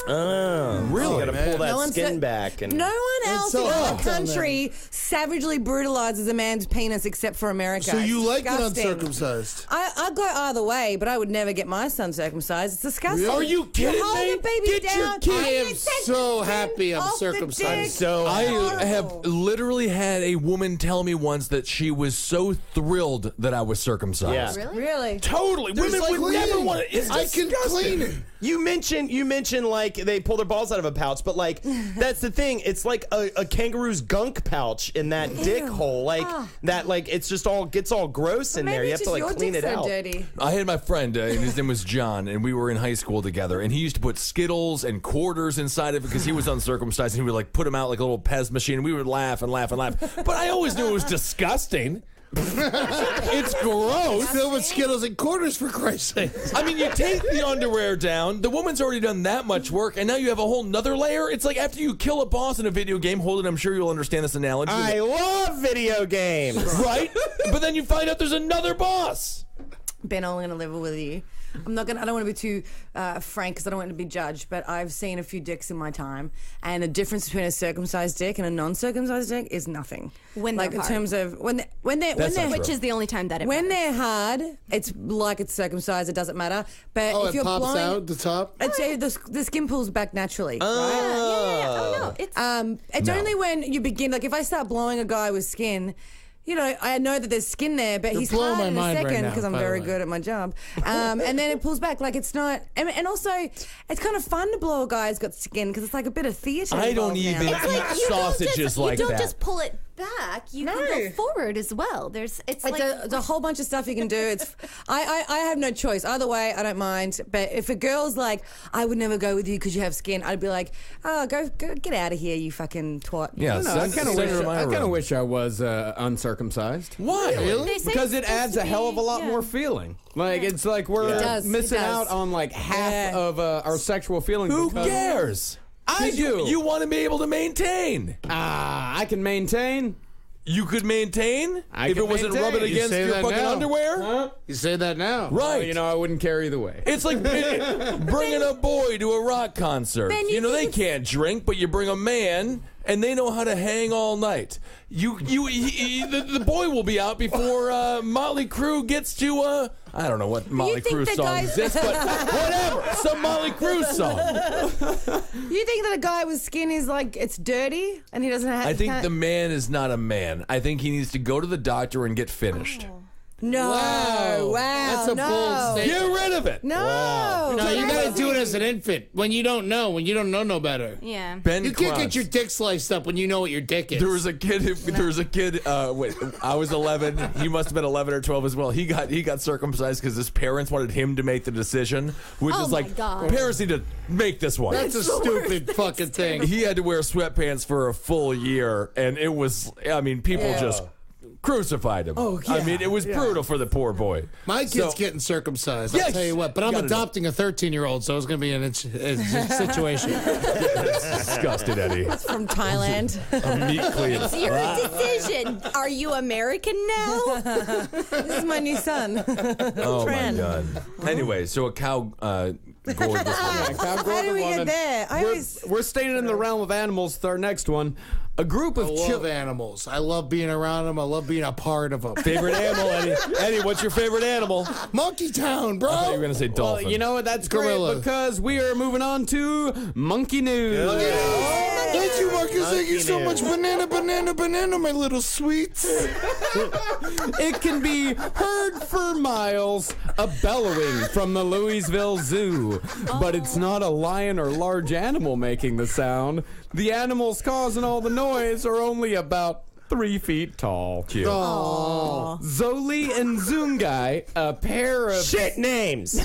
Speaker 8: Oh,
Speaker 7: Really?
Speaker 8: You gotta pull that
Speaker 9: No one's
Speaker 8: skin
Speaker 9: so-
Speaker 8: back. And
Speaker 9: No one else
Speaker 10: so
Speaker 9: in
Speaker 10: hot
Speaker 9: our
Speaker 10: down there.
Speaker 9: country savagely brutalizes a man's penis except for America.
Speaker 10: so you
Speaker 9: It's
Speaker 10: like it
Speaker 9: disgusting.
Speaker 10: uncircumcised?
Speaker 9: I go either way, but I would never get my son circumcised. It's disgusting.
Speaker 10: Really? Are
Speaker 7: you kidding
Speaker 9: hold
Speaker 7: me?
Speaker 9: the baby
Speaker 7: Get your
Speaker 9: down.
Speaker 7: kid-
Speaker 10: I am
Speaker 9: You take
Speaker 10: so
Speaker 9: the
Speaker 10: happy
Speaker 9: skin
Speaker 10: I'm
Speaker 9: off the
Speaker 10: circumcised.
Speaker 9: dick.
Speaker 8: so
Speaker 7: I
Speaker 9: Horrible.
Speaker 7: have literally had a woman tell me once that she was so thrilled that I was circumcised.
Speaker 8: Yeah.
Speaker 9: Really?
Speaker 7: Totally. Women
Speaker 10: like
Speaker 7: would never
Speaker 10: cleaning.
Speaker 7: want to. It's
Speaker 10: I can
Speaker 7: disgusting.
Speaker 10: clean it.
Speaker 8: You mentioned like they pull their balls out of a pouch, but like that's the thing. It's like a kangaroo's gunk pouch in that dick hole, like that. Like it's just gets all gross in there.
Speaker 9: Maybe
Speaker 8: You
Speaker 9: it's
Speaker 8: have to
Speaker 9: just
Speaker 8: like
Speaker 9: your
Speaker 8: clean it
Speaker 9: dick's so
Speaker 8: out.
Speaker 9: dirty.
Speaker 7: I had my friend, and his name was John, and we were in high school together, and he used to put Skittles and quarters inside of it because he was uncircumcised, and he would like put them out like a little Pez machine, and we would laugh and laugh and laugh. But I always knew it was disgusting. It's gross.
Speaker 10: Filled with Skittles and quarters, for Christ's sake.
Speaker 7: I mean, you take the underwear down, the woman's already done that much work, and now you have a whole nother layer. It's like after you kill a boss in a video game, Holden, I'm sure you'll understand this analogy.
Speaker 8: I love video games.
Speaker 7: Right? But then you find out there's another boss.
Speaker 9: Ben, I'm gonna level with you. I don't want to be too frank because I don't want to be judged, but I've seen a few dicks in my time, and the difference between a circumcised dick and a non-circumcised dick is nothing.
Speaker 3: When they're
Speaker 9: like in
Speaker 3: hard.
Speaker 9: terms of when they're
Speaker 3: Which is the only time that it
Speaker 9: when
Speaker 3: matters.
Speaker 9: they're hard, it's like it's circumcised. It doesn't matter. But
Speaker 10: Oh,
Speaker 9: if
Speaker 10: it
Speaker 9: you're
Speaker 10: pops
Speaker 9: blowing,
Speaker 10: out the top?
Speaker 9: I'd say the skin pulls back naturally. Right?
Speaker 3: Oh no, it's
Speaker 9: It's only when you begin, like if I start blowing a guy with skin, you know, I know that there's skin there, but
Speaker 10: You're
Speaker 9: he's
Speaker 10: blowing
Speaker 9: hard
Speaker 10: my
Speaker 9: in a
Speaker 10: mind right
Speaker 9: second
Speaker 10: now,
Speaker 9: because I'm
Speaker 10: by the
Speaker 9: very
Speaker 10: way.
Speaker 9: good at my job. And then it pulls back. Like it's not, and also it's kind of fun to blow a guy who's got skin because it's like a bit of theatre.
Speaker 7: I don't
Speaker 9: involved
Speaker 7: even
Speaker 9: now.
Speaker 7: eat sausages like
Speaker 3: you don't
Speaker 7: that.
Speaker 3: just pull it back. You can go forward as well. It's like
Speaker 9: It's a whole bunch of stuff you can do. It's I have no choice. Either way, I don't mind. But if a girl's like, I would never go with you because you have skin, I'd be like, oh, go get out of here, you fucking twat.
Speaker 7: Yeah,
Speaker 5: I
Speaker 7: send
Speaker 5: kind of
Speaker 7: her to my room.
Speaker 5: wish I was uncircumcised.
Speaker 7: Why?
Speaker 3: They say
Speaker 5: Because
Speaker 3: it's
Speaker 5: it adds
Speaker 3: supposed
Speaker 5: a
Speaker 3: to
Speaker 5: hell of a
Speaker 3: be-
Speaker 5: lot
Speaker 3: yeah.
Speaker 5: more feeling. Like it's like we're
Speaker 9: It does, it
Speaker 5: missing
Speaker 9: does.
Speaker 5: out on like half of our sexual feelings.
Speaker 7: Who
Speaker 5: because-
Speaker 7: cares?
Speaker 5: I do.
Speaker 7: You want to be able to maintain.
Speaker 5: I can maintain.
Speaker 7: You could maintain
Speaker 5: I
Speaker 7: if
Speaker 5: could
Speaker 7: it wasn't
Speaker 5: maintain.
Speaker 7: rubbing
Speaker 5: You
Speaker 7: against
Speaker 10: say
Speaker 7: your
Speaker 10: that
Speaker 7: fucking
Speaker 10: now.
Speaker 7: underwear.
Speaker 5: Huh?
Speaker 10: You say that now.
Speaker 7: Right.
Speaker 5: You know, I wouldn't carry the way.
Speaker 7: It's like bringing a boy to a rock concert.
Speaker 9: Ben,
Speaker 7: you
Speaker 9: you
Speaker 7: know, they
Speaker 9: think
Speaker 7: can't drink, but you bring a man, and they know how to hang all night. The boy will be out before Motley Crue gets to I don't know what Motley
Speaker 9: think
Speaker 7: Crue
Speaker 9: that
Speaker 7: song
Speaker 9: guys-
Speaker 7: exists, but whatever, some Motley Crue song.
Speaker 9: You think that a guy with skin is like it's dirty and he doesn't have?
Speaker 7: I think the man is not a man. I think he needs to go to the doctor and get finished.
Speaker 9: No, wow,
Speaker 10: That's a
Speaker 9: no.
Speaker 10: bold statement.
Speaker 7: Get rid of it.
Speaker 9: No,
Speaker 10: No, you gotta do it as an infant when you don't know no better.
Speaker 3: Yeah.
Speaker 7: Ben
Speaker 10: You can't
Speaker 7: Crosby.
Speaker 10: get your dick sliced up when you know what your dick is.
Speaker 7: There was a kid. Wait, I was 11. He must have been 11 or 12 as well. He got circumcised because his parents wanted him to make the decision, which
Speaker 3: Oh
Speaker 7: is
Speaker 3: my
Speaker 7: like
Speaker 3: God.
Speaker 7: parents need to make this one.
Speaker 10: That's a stupid fucking thing.
Speaker 7: He had to wear sweatpants for a full year, and it was. I mean, people just crucified him.
Speaker 9: Oh,
Speaker 7: I
Speaker 9: yeah.
Speaker 7: mean, it was brutal for the poor boy.
Speaker 10: My kid's
Speaker 7: So-
Speaker 10: getting circumcised.
Speaker 7: Yes.
Speaker 10: I'll tell you what. But I'm
Speaker 7: Gotta know.
Speaker 10: adopting a 13-year-old, so it's going to be a situation.
Speaker 7: Disgusted, Eddie.
Speaker 9: from Thailand.
Speaker 7: A meat clean.
Speaker 3: It's your decision. Are you American now?
Speaker 9: This is my new son.
Speaker 7: Oh my
Speaker 9: Trend.
Speaker 7: god. Anyway, so a cow gored this one.
Speaker 9: How do we get there?
Speaker 5: We're staying in the realm of animals with our next one. A group
Speaker 10: I
Speaker 5: of
Speaker 10: love
Speaker 5: children.
Speaker 10: animals. I love being around them. I love being a part of them.
Speaker 7: Favorite animal, Eddie? Eddie, what's your favorite animal?
Speaker 10: Monkey Town, bro.
Speaker 7: I thought you were gonna say dolphin.
Speaker 5: Well, you know what? That's
Speaker 10: Gorilla.
Speaker 5: great because we are moving on to monkey news.
Speaker 10: Thank you, Marcus. Thank you so
Speaker 8: news.
Speaker 10: much. Banana, my little sweets.
Speaker 5: It can be heard for miles, a bellowing from the Louisville Zoo. But it's not a lion or large animal making the sound. The animals causing all the noise are only about 3 feet tall.
Speaker 7: Cute.
Speaker 5: Zoli and Zungai, a pair of...
Speaker 8: Shit names.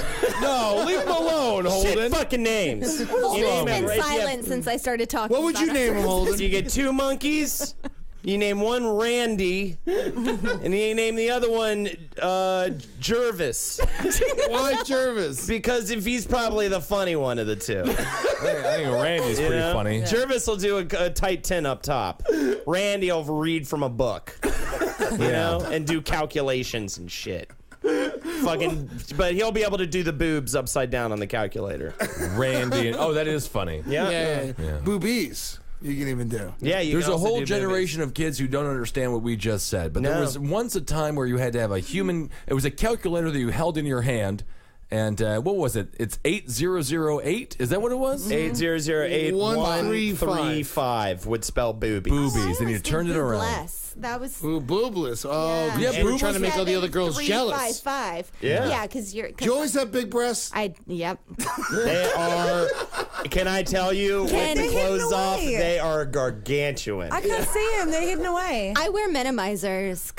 Speaker 7: No, leave him alone,
Speaker 8: Shit
Speaker 7: Holden.
Speaker 8: fucking names. You
Speaker 3: It's
Speaker 8: name
Speaker 3: been
Speaker 8: it, right?
Speaker 3: silent since I started talking.
Speaker 10: What would you
Speaker 3: about
Speaker 10: name
Speaker 3: it.
Speaker 10: him, Holden?
Speaker 8: You get 2 monkeys. You name one Randy, and you name the other one Jervis.
Speaker 10: Why Jervis?
Speaker 8: Because if he's probably the funny one of the two.
Speaker 7: I think Randy's pretty funny.
Speaker 8: Jervis will do a tight 10 up top. Randy will read from a book, you know, and do calculations and shit. But he'll be able to do the boobs upside down on the calculator.
Speaker 7: Randy. Oh, that is funny.
Speaker 10: Yeah. Boobies. You can even do.
Speaker 8: Yeah,
Speaker 7: There's a whole generation of kids who don't understand what we just said. But there was once a time where you had to have a human. It was a calculator that you held in your hand. And what was it? It's 8008? Is that what it was?
Speaker 8: 8008-135 would spell boobies.
Speaker 7: Boobies. And you turned it around.
Speaker 3: Bless. That was
Speaker 10: boobless. Oh,
Speaker 3: yeah.
Speaker 10: you were trying to make all the other girls
Speaker 3: 3,
Speaker 10: jealous.
Speaker 3: 5, 5.
Speaker 8: Yeah,
Speaker 3: because you're.
Speaker 10: Do you always have big breasts?
Speaker 3: Yep.
Speaker 8: They are. Can I tell you? With the clothes off, they are gargantuan.
Speaker 9: I can't see them. They're hidden away.
Speaker 3: I wear minimizers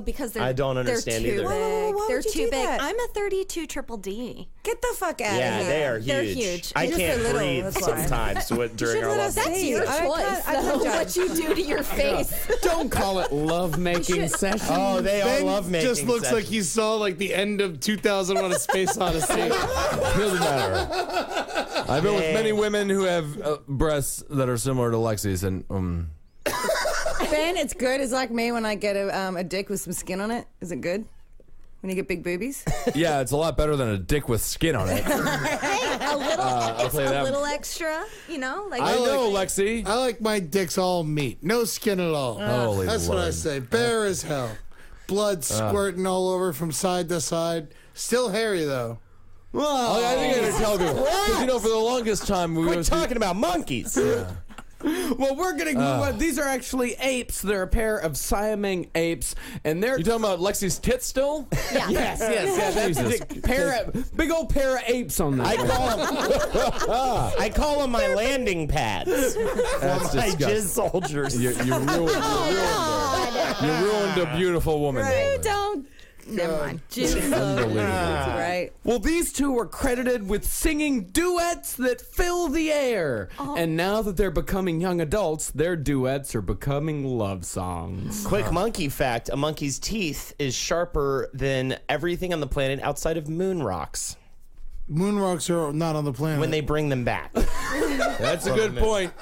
Speaker 3: because they're.
Speaker 8: I don't understand
Speaker 3: they're too
Speaker 8: either.
Speaker 3: big.
Speaker 9: Why
Speaker 3: They're
Speaker 9: would you
Speaker 3: too
Speaker 9: do
Speaker 3: big.
Speaker 9: that?
Speaker 3: I'm a 32 triple D.
Speaker 9: Get the fuck out of
Speaker 8: Yeah,
Speaker 9: here.
Speaker 8: they are huge.
Speaker 3: They're huge.
Speaker 8: I
Speaker 9: Just
Speaker 8: can't
Speaker 9: a little,
Speaker 8: breathe
Speaker 9: that's why.
Speaker 8: sometimes during our
Speaker 9: let
Speaker 8: love.
Speaker 9: us
Speaker 3: That's
Speaker 9: see.
Speaker 3: your
Speaker 9: I
Speaker 3: choice.
Speaker 9: can't judge.
Speaker 3: What you do to your face.
Speaker 5: Don't call it love-making session.
Speaker 8: Oh, they are
Speaker 10: Ben
Speaker 8: love-making
Speaker 10: just looks like
Speaker 8: sessions.
Speaker 10: he saw like the end of 2001: A Space Odyssey.
Speaker 7: Doesn't matter. I've been with many women who have breasts that are similar to Lexi's, and
Speaker 9: Ben, it's good. It's like me when I get a dick with some skin on it. Is it good? When you get big boobies?
Speaker 7: yeah, it's a lot better than a dick with skin on it.
Speaker 3: Hey, a little. It's
Speaker 7: tell you
Speaker 3: a
Speaker 7: that.
Speaker 3: little extra. You know, like
Speaker 7: I know, Lexi.
Speaker 10: I like my dicks all meat, no skin at all.
Speaker 7: Holy
Speaker 10: That's what I
Speaker 7: Lord.
Speaker 10: say. Bare as hell, blood squirting all over from side to side. Still hairy though.
Speaker 7: Oh, I think I gotta tell people. Because, for the longest time, we
Speaker 8: Quit
Speaker 7: were
Speaker 8: talking about monkeys.
Speaker 5: Well, we're gonna move on. These are actually apes. They're a pair of Siamang apes, and they're.
Speaker 7: You talking about Lexi's tits still?
Speaker 3: Yeah.
Speaker 5: Yes. That's big old pair of apes on that.
Speaker 8: I call them my landing pads.
Speaker 7: That's
Speaker 8: My
Speaker 7: disgusting.
Speaker 8: jizz soldiers.
Speaker 7: You ruined a beautiful woman.
Speaker 3: You don't. Never mind.
Speaker 7: Unbelievable.
Speaker 9: Right.
Speaker 5: Well, these two were credited with singing duets that fill the air. And now that they're becoming young adults, their duets are becoming love songs.
Speaker 8: Quick monkey fact: a monkey's teeth is sharper than everything on the planet outside of moon rocks
Speaker 10: Moon rocks are not on the planet.
Speaker 8: when they bring them back.
Speaker 7: That's a good point.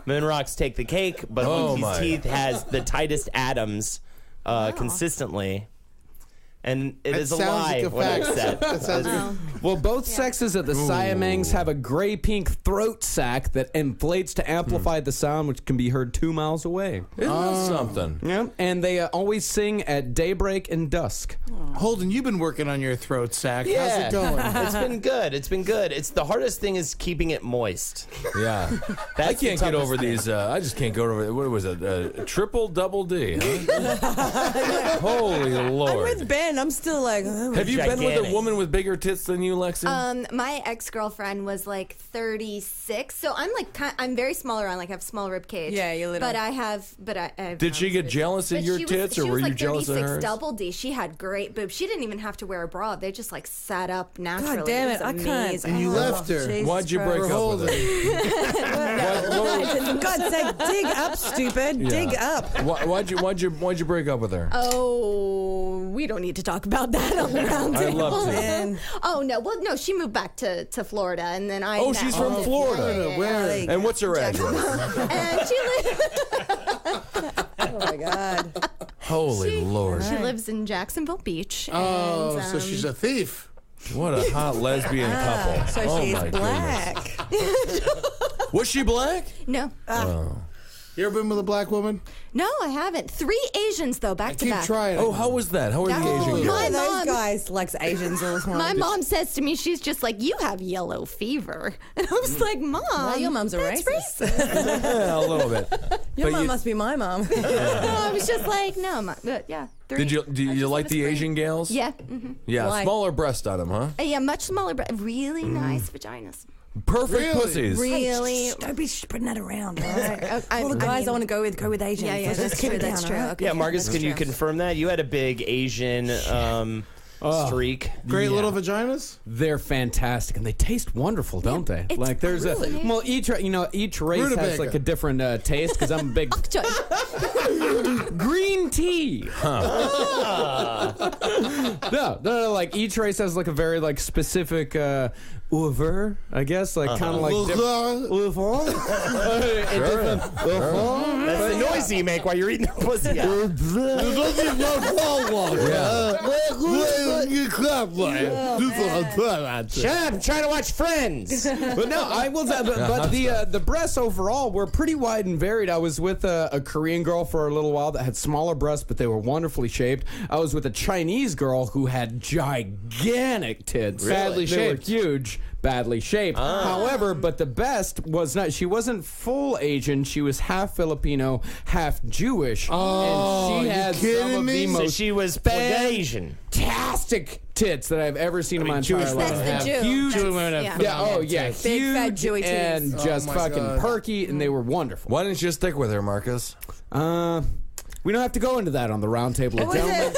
Speaker 8: Moon rocks take the cake, but
Speaker 7: Oh,
Speaker 8: monkey's
Speaker 7: my.
Speaker 8: teeth has the tightest atoms consistently. And it is a
Speaker 10: sounds
Speaker 8: lie
Speaker 10: like a
Speaker 8: what I
Speaker 10: fact.
Speaker 8: said.
Speaker 10: That sounds good.
Speaker 5: Well, both sexes of the Siamangs have a gray-pink throat sac that inflates to amplify the sound, which can be heard 2 miles away.
Speaker 7: Isn't that something?
Speaker 5: Yeah, and they always sing at daybreak and dusk.
Speaker 10: Holden, you've been working on your throat sack.
Speaker 8: Yeah.
Speaker 10: How's it going?
Speaker 8: It's been good. It's been good. It's the hardest thing is keeping it moist.
Speaker 7: Yeah.
Speaker 8: That's
Speaker 7: I can't
Speaker 8: the
Speaker 7: get over
Speaker 8: toughest thing.
Speaker 7: these. I just can't go over. What was it? Triple double D. Huh? Holy
Speaker 9: I'm
Speaker 7: Lord.
Speaker 9: with Ben. I'm still like, oh.
Speaker 7: Have you been with
Speaker 8: Gigantic.
Speaker 7: a woman with bigger tits than you, Lexi?
Speaker 3: My ex-girlfriend was like 36, so I'm like I'm very small around, like I have small rib cage.
Speaker 9: Yeah, you're little.
Speaker 3: But I have
Speaker 7: Did she get jealous of
Speaker 3: But
Speaker 7: your
Speaker 3: she
Speaker 7: tits,
Speaker 3: was,
Speaker 7: or were
Speaker 3: she was
Speaker 7: you
Speaker 3: like
Speaker 7: jealous of
Speaker 3: 36
Speaker 7: hers?
Speaker 3: double D. She had great boobs. She didn't even have to wear a bra. They just like sat up naturally.
Speaker 9: God damn it,
Speaker 3: was
Speaker 9: I can't.
Speaker 3: amazing.
Speaker 10: And you left her.
Speaker 9: Jesus
Speaker 7: Why'd you break
Speaker 9: Christ.
Speaker 7: up with her?
Speaker 9: For God's sake, dig up, stupid.
Speaker 7: Yeah.
Speaker 9: Dig up.
Speaker 7: Why'd you break up with her?
Speaker 3: Oh, we don't need to talk about that on the round
Speaker 7: I'd
Speaker 3: table.
Speaker 7: love to.
Speaker 9: Man.
Speaker 3: Oh no, well no, she moved back to Florida, and then I.
Speaker 7: Oh,
Speaker 3: met
Speaker 7: she's from
Speaker 3: her.
Speaker 7: Florida.
Speaker 10: Where?
Speaker 7: And what's her address?
Speaker 3: And she lives.
Speaker 9: Oh my God.
Speaker 7: Holy Lord.
Speaker 3: She lives in Jacksonville Beach.
Speaker 10: Oh,
Speaker 3: and,
Speaker 10: so she's a thief.
Speaker 7: What a hot lesbian couple.
Speaker 9: So
Speaker 7: Oh,
Speaker 9: she's
Speaker 7: my
Speaker 9: black.
Speaker 7: goodness. Was she black?
Speaker 3: No,
Speaker 10: You ever been with a black woman?
Speaker 3: no, I haven't. 3 Asians though, back to
Speaker 10: Keep
Speaker 3: back.
Speaker 10: trying.
Speaker 7: Oh, how was that? How are the
Speaker 3: Oh,
Speaker 7: Asian girls?
Speaker 3: my
Speaker 9: Those
Speaker 3: mom-
Speaker 9: guys likes Asians all the time.
Speaker 3: My mom says to me, she's just like, "You have yellow fever," and I was like, "Mom,
Speaker 9: Well, your mom's a
Speaker 3: that's
Speaker 9: racist.
Speaker 7: Yeah, a little bit.
Speaker 9: Your
Speaker 7: But
Speaker 9: mom
Speaker 7: you-
Speaker 9: must be my mom.
Speaker 3: I was just like, "No, but yeah." 3.
Speaker 7: Do
Speaker 3: I
Speaker 7: you
Speaker 3: just
Speaker 7: like
Speaker 3: was
Speaker 7: the
Speaker 3: free.
Speaker 7: Asian gals?
Speaker 3: Yeah,
Speaker 7: Yeah,
Speaker 9: Why?
Speaker 7: smaller breast on them, huh?
Speaker 3: yeah, much smaller, but really nice vaginas.
Speaker 7: Perfect
Speaker 10: Really?
Speaker 7: pussies.
Speaker 3: Really.
Speaker 9: Don't be spreading that around. All right?
Speaker 3: I
Speaker 9: All the
Speaker 3: mean-
Speaker 9: guys I want to go with Asians.
Speaker 3: Yeah,
Speaker 9: Let's
Speaker 3: that's
Speaker 9: just keep
Speaker 3: true.
Speaker 9: it
Speaker 3: That's
Speaker 9: down,
Speaker 3: true.
Speaker 9: all right?
Speaker 3: Okay,
Speaker 8: Yeah, Marcus,
Speaker 3: that's
Speaker 8: can you
Speaker 3: true.
Speaker 8: confirm that? You had a big Asian streak.
Speaker 10: Great little vaginas.
Speaker 5: They're fantastic, and they taste wonderful, don't they?
Speaker 3: it's
Speaker 5: Like there's
Speaker 3: really-
Speaker 5: well, each race
Speaker 10: Rutabaga.
Speaker 5: has like a different taste. Because I'm a big green tea. No, like each race has like a very like specific over, I guess, like kind of like
Speaker 8: That's the noise you make while you're eating the pussy out. Shut up, I'm trying to watch Friends.
Speaker 5: But no, I will say, but the breasts overall were pretty wide and varied. I was with a Korean girl for a little while that had smaller breasts, but they were wonderfully shaped. I was with a Chinese girl who had gigantic tits.
Speaker 6: Badly
Speaker 5: They were
Speaker 6: shaped.
Speaker 5: huge. Badly shaped. However, but the best was not. She wasn't full Asian. She was half Filipino, half Jewish, and she had some of the
Speaker 8: So
Speaker 5: most
Speaker 8: she was Asian.
Speaker 5: fantastic tits that I've ever seen in my entire life.
Speaker 3: That's the Jew.
Speaker 5: Huge.
Speaker 3: That's-
Speaker 5: Yeah. Oh yeah.
Speaker 9: Big,
Speaker 5: Huge
Speaker 9: fat, Jewy
Speaker 5: and
Speaker 9: titties.
Speaker 5: just
Speaker 10: my
Speaker 5: fucking
Speaker 10: God.
Speaker 5: perky, and they were wonderful.
Speaker 7: Why didn't you stick with her, Marcus?
Speaker 5: We don't have to go into that on the Roundtable of Gentlemen.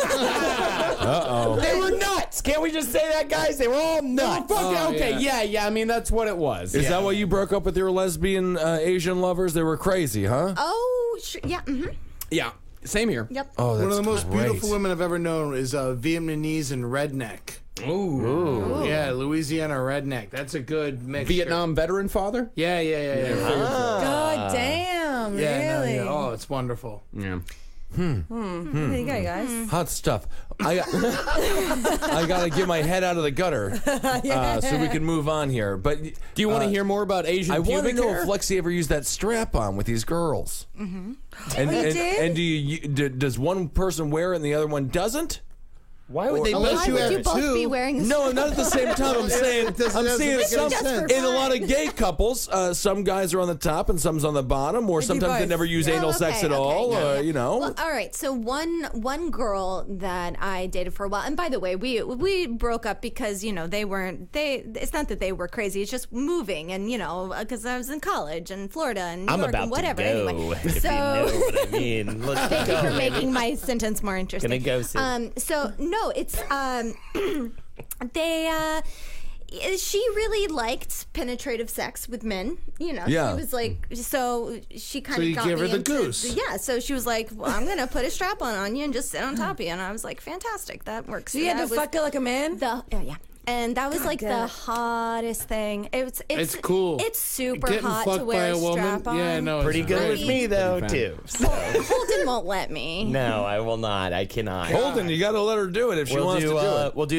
Speaker 8: They were nuts. Can't we just say that, guys? They were all nuts.
Speaker 5: Okay, yeah. I mean, that's what it was.
Speaker 7: Is that why you broke up with your lesbian Asian lovers? They were crazy, huh?
Speaker 3: Oh, yeah.
Speaker 5: Yeah. Same here.
Speaker 3: Yep.
Speaker 7: Oh,
Speaker 10: One
Speaker 7: that's
Speaker 10: of the most
Speaker 7: great.
Speaker 10: beautiful women I've ever known is Vietnamese and redneck.
Speaker 5: Ooh.
Speaker 10: Yeah, Louisiana redneck. That's a good mix.
Speaker 5: Vietnam veteran father?
Speaker 10: Yeah.
Speaker 9: God damn,
Speaker 10: Yeah,
Speaker 9: really?
Speaker 10: Oh, it's wonderful.
Speaker 5: Yeah.
Speaker 9: There you go, guys.
Speaker 7: Hot stuff. I gotta get my head out of the gutter so we can move on here. But
Speaker 5: Do you want to hear more about Asian
Speaker 7: I want to
Speaker 5: pubic
Speaker 7: know
Speaker 5: hair?
Speaker 7: if Lexi ever used that strap on with these girls. Mm-hmm. And,
Speaker 9: you
Speaker 7: and,
Speaker 9: did?
Speaker 7: and does one person wear it and the other one doesn't?
Speaker 8: Why would they
Speaker 10: Unless
Speaker 3: Why
Speaker 10: you
Speaker 3: would
Speaker 10: have
Speaker 3: you both
Speaker 10: two.
Speaker 3: be wearing the
Speaker 7: No, not at the same time. I'm saying
Speaker 10: doesn't
Speaker 7: some,
Speaker 10: make sense.
Speaker 7: in a lot of gay couples, some guys are on the top and some's on the bottom, or
Speaker 9: do
Speaker 7: sometimes they
Speaker 9: both.
Speaker 7: never use anal sex at all. You know.
Speaker 3: Well, all right. So one girl that I dated for a while, and by the way, we broke up because they weren't. It's not that they were crazy. It's just moving, and because I was in college in Florida and New
Speaker 8: I'm
Speaker 3: York
Speaker 8: about
Speaker 3: and whatever.
Speaker 8: to go,
Speaker 3: Anyway,
Speaker 8: if
Speaker 3: so
Speaker 8: you know what I mean. Let's
Speaker 3: thank you
Speaker 8: go,
Speaker 3: for
Speaker 8: baby.
Speaker 3: making my sentence more interesting.
Speaker 8: Gonna go soon.
Speaker 3: So no, it's she really liked penetrative sex with men.
Speaker 7: Yeah.
Speaker 3: She was like, so she kind of
Speaker 10: you
Speaker 3: got
Speaker 10: gave her
Speaker 3: me
Speaker 10: the
Speaker 3: into
Speaker 10: goose.
Speaker 3: Yeah, so she was like, well, I'm gonna put a strap on you and just sit on top of you, and I was like, fantastic, that works.
Speaker 9: So you had to fuck her like a man?
Speaker 3: Yeah. And that was like
Speaker 9: damn
Speaker 3: the
Speaker 9: it.
Speaker 3: hottest thing. It's
Speaker 10: cool.
Speaker 3: It's super
Speaker 10: Getting
Speaker 3: hot
Speaker 10: fucked
Speaker 3: to wear
Speaker 10: by
Speaker 3: a
Speaker 10: a woman.
Speaker 3: strap on.
Speaker 10: Yeah, no,
Speaker 8: Pretty
Speaker 10: it's
Speaker 8: good
Speaker 10: great.
Speaker 8: with me though too. So.
Speaker 3: Holden won't let me.
Speaker 8: No, I will not. I cannot.
Speaker 7: Holden, you got to let her do it if she wants to do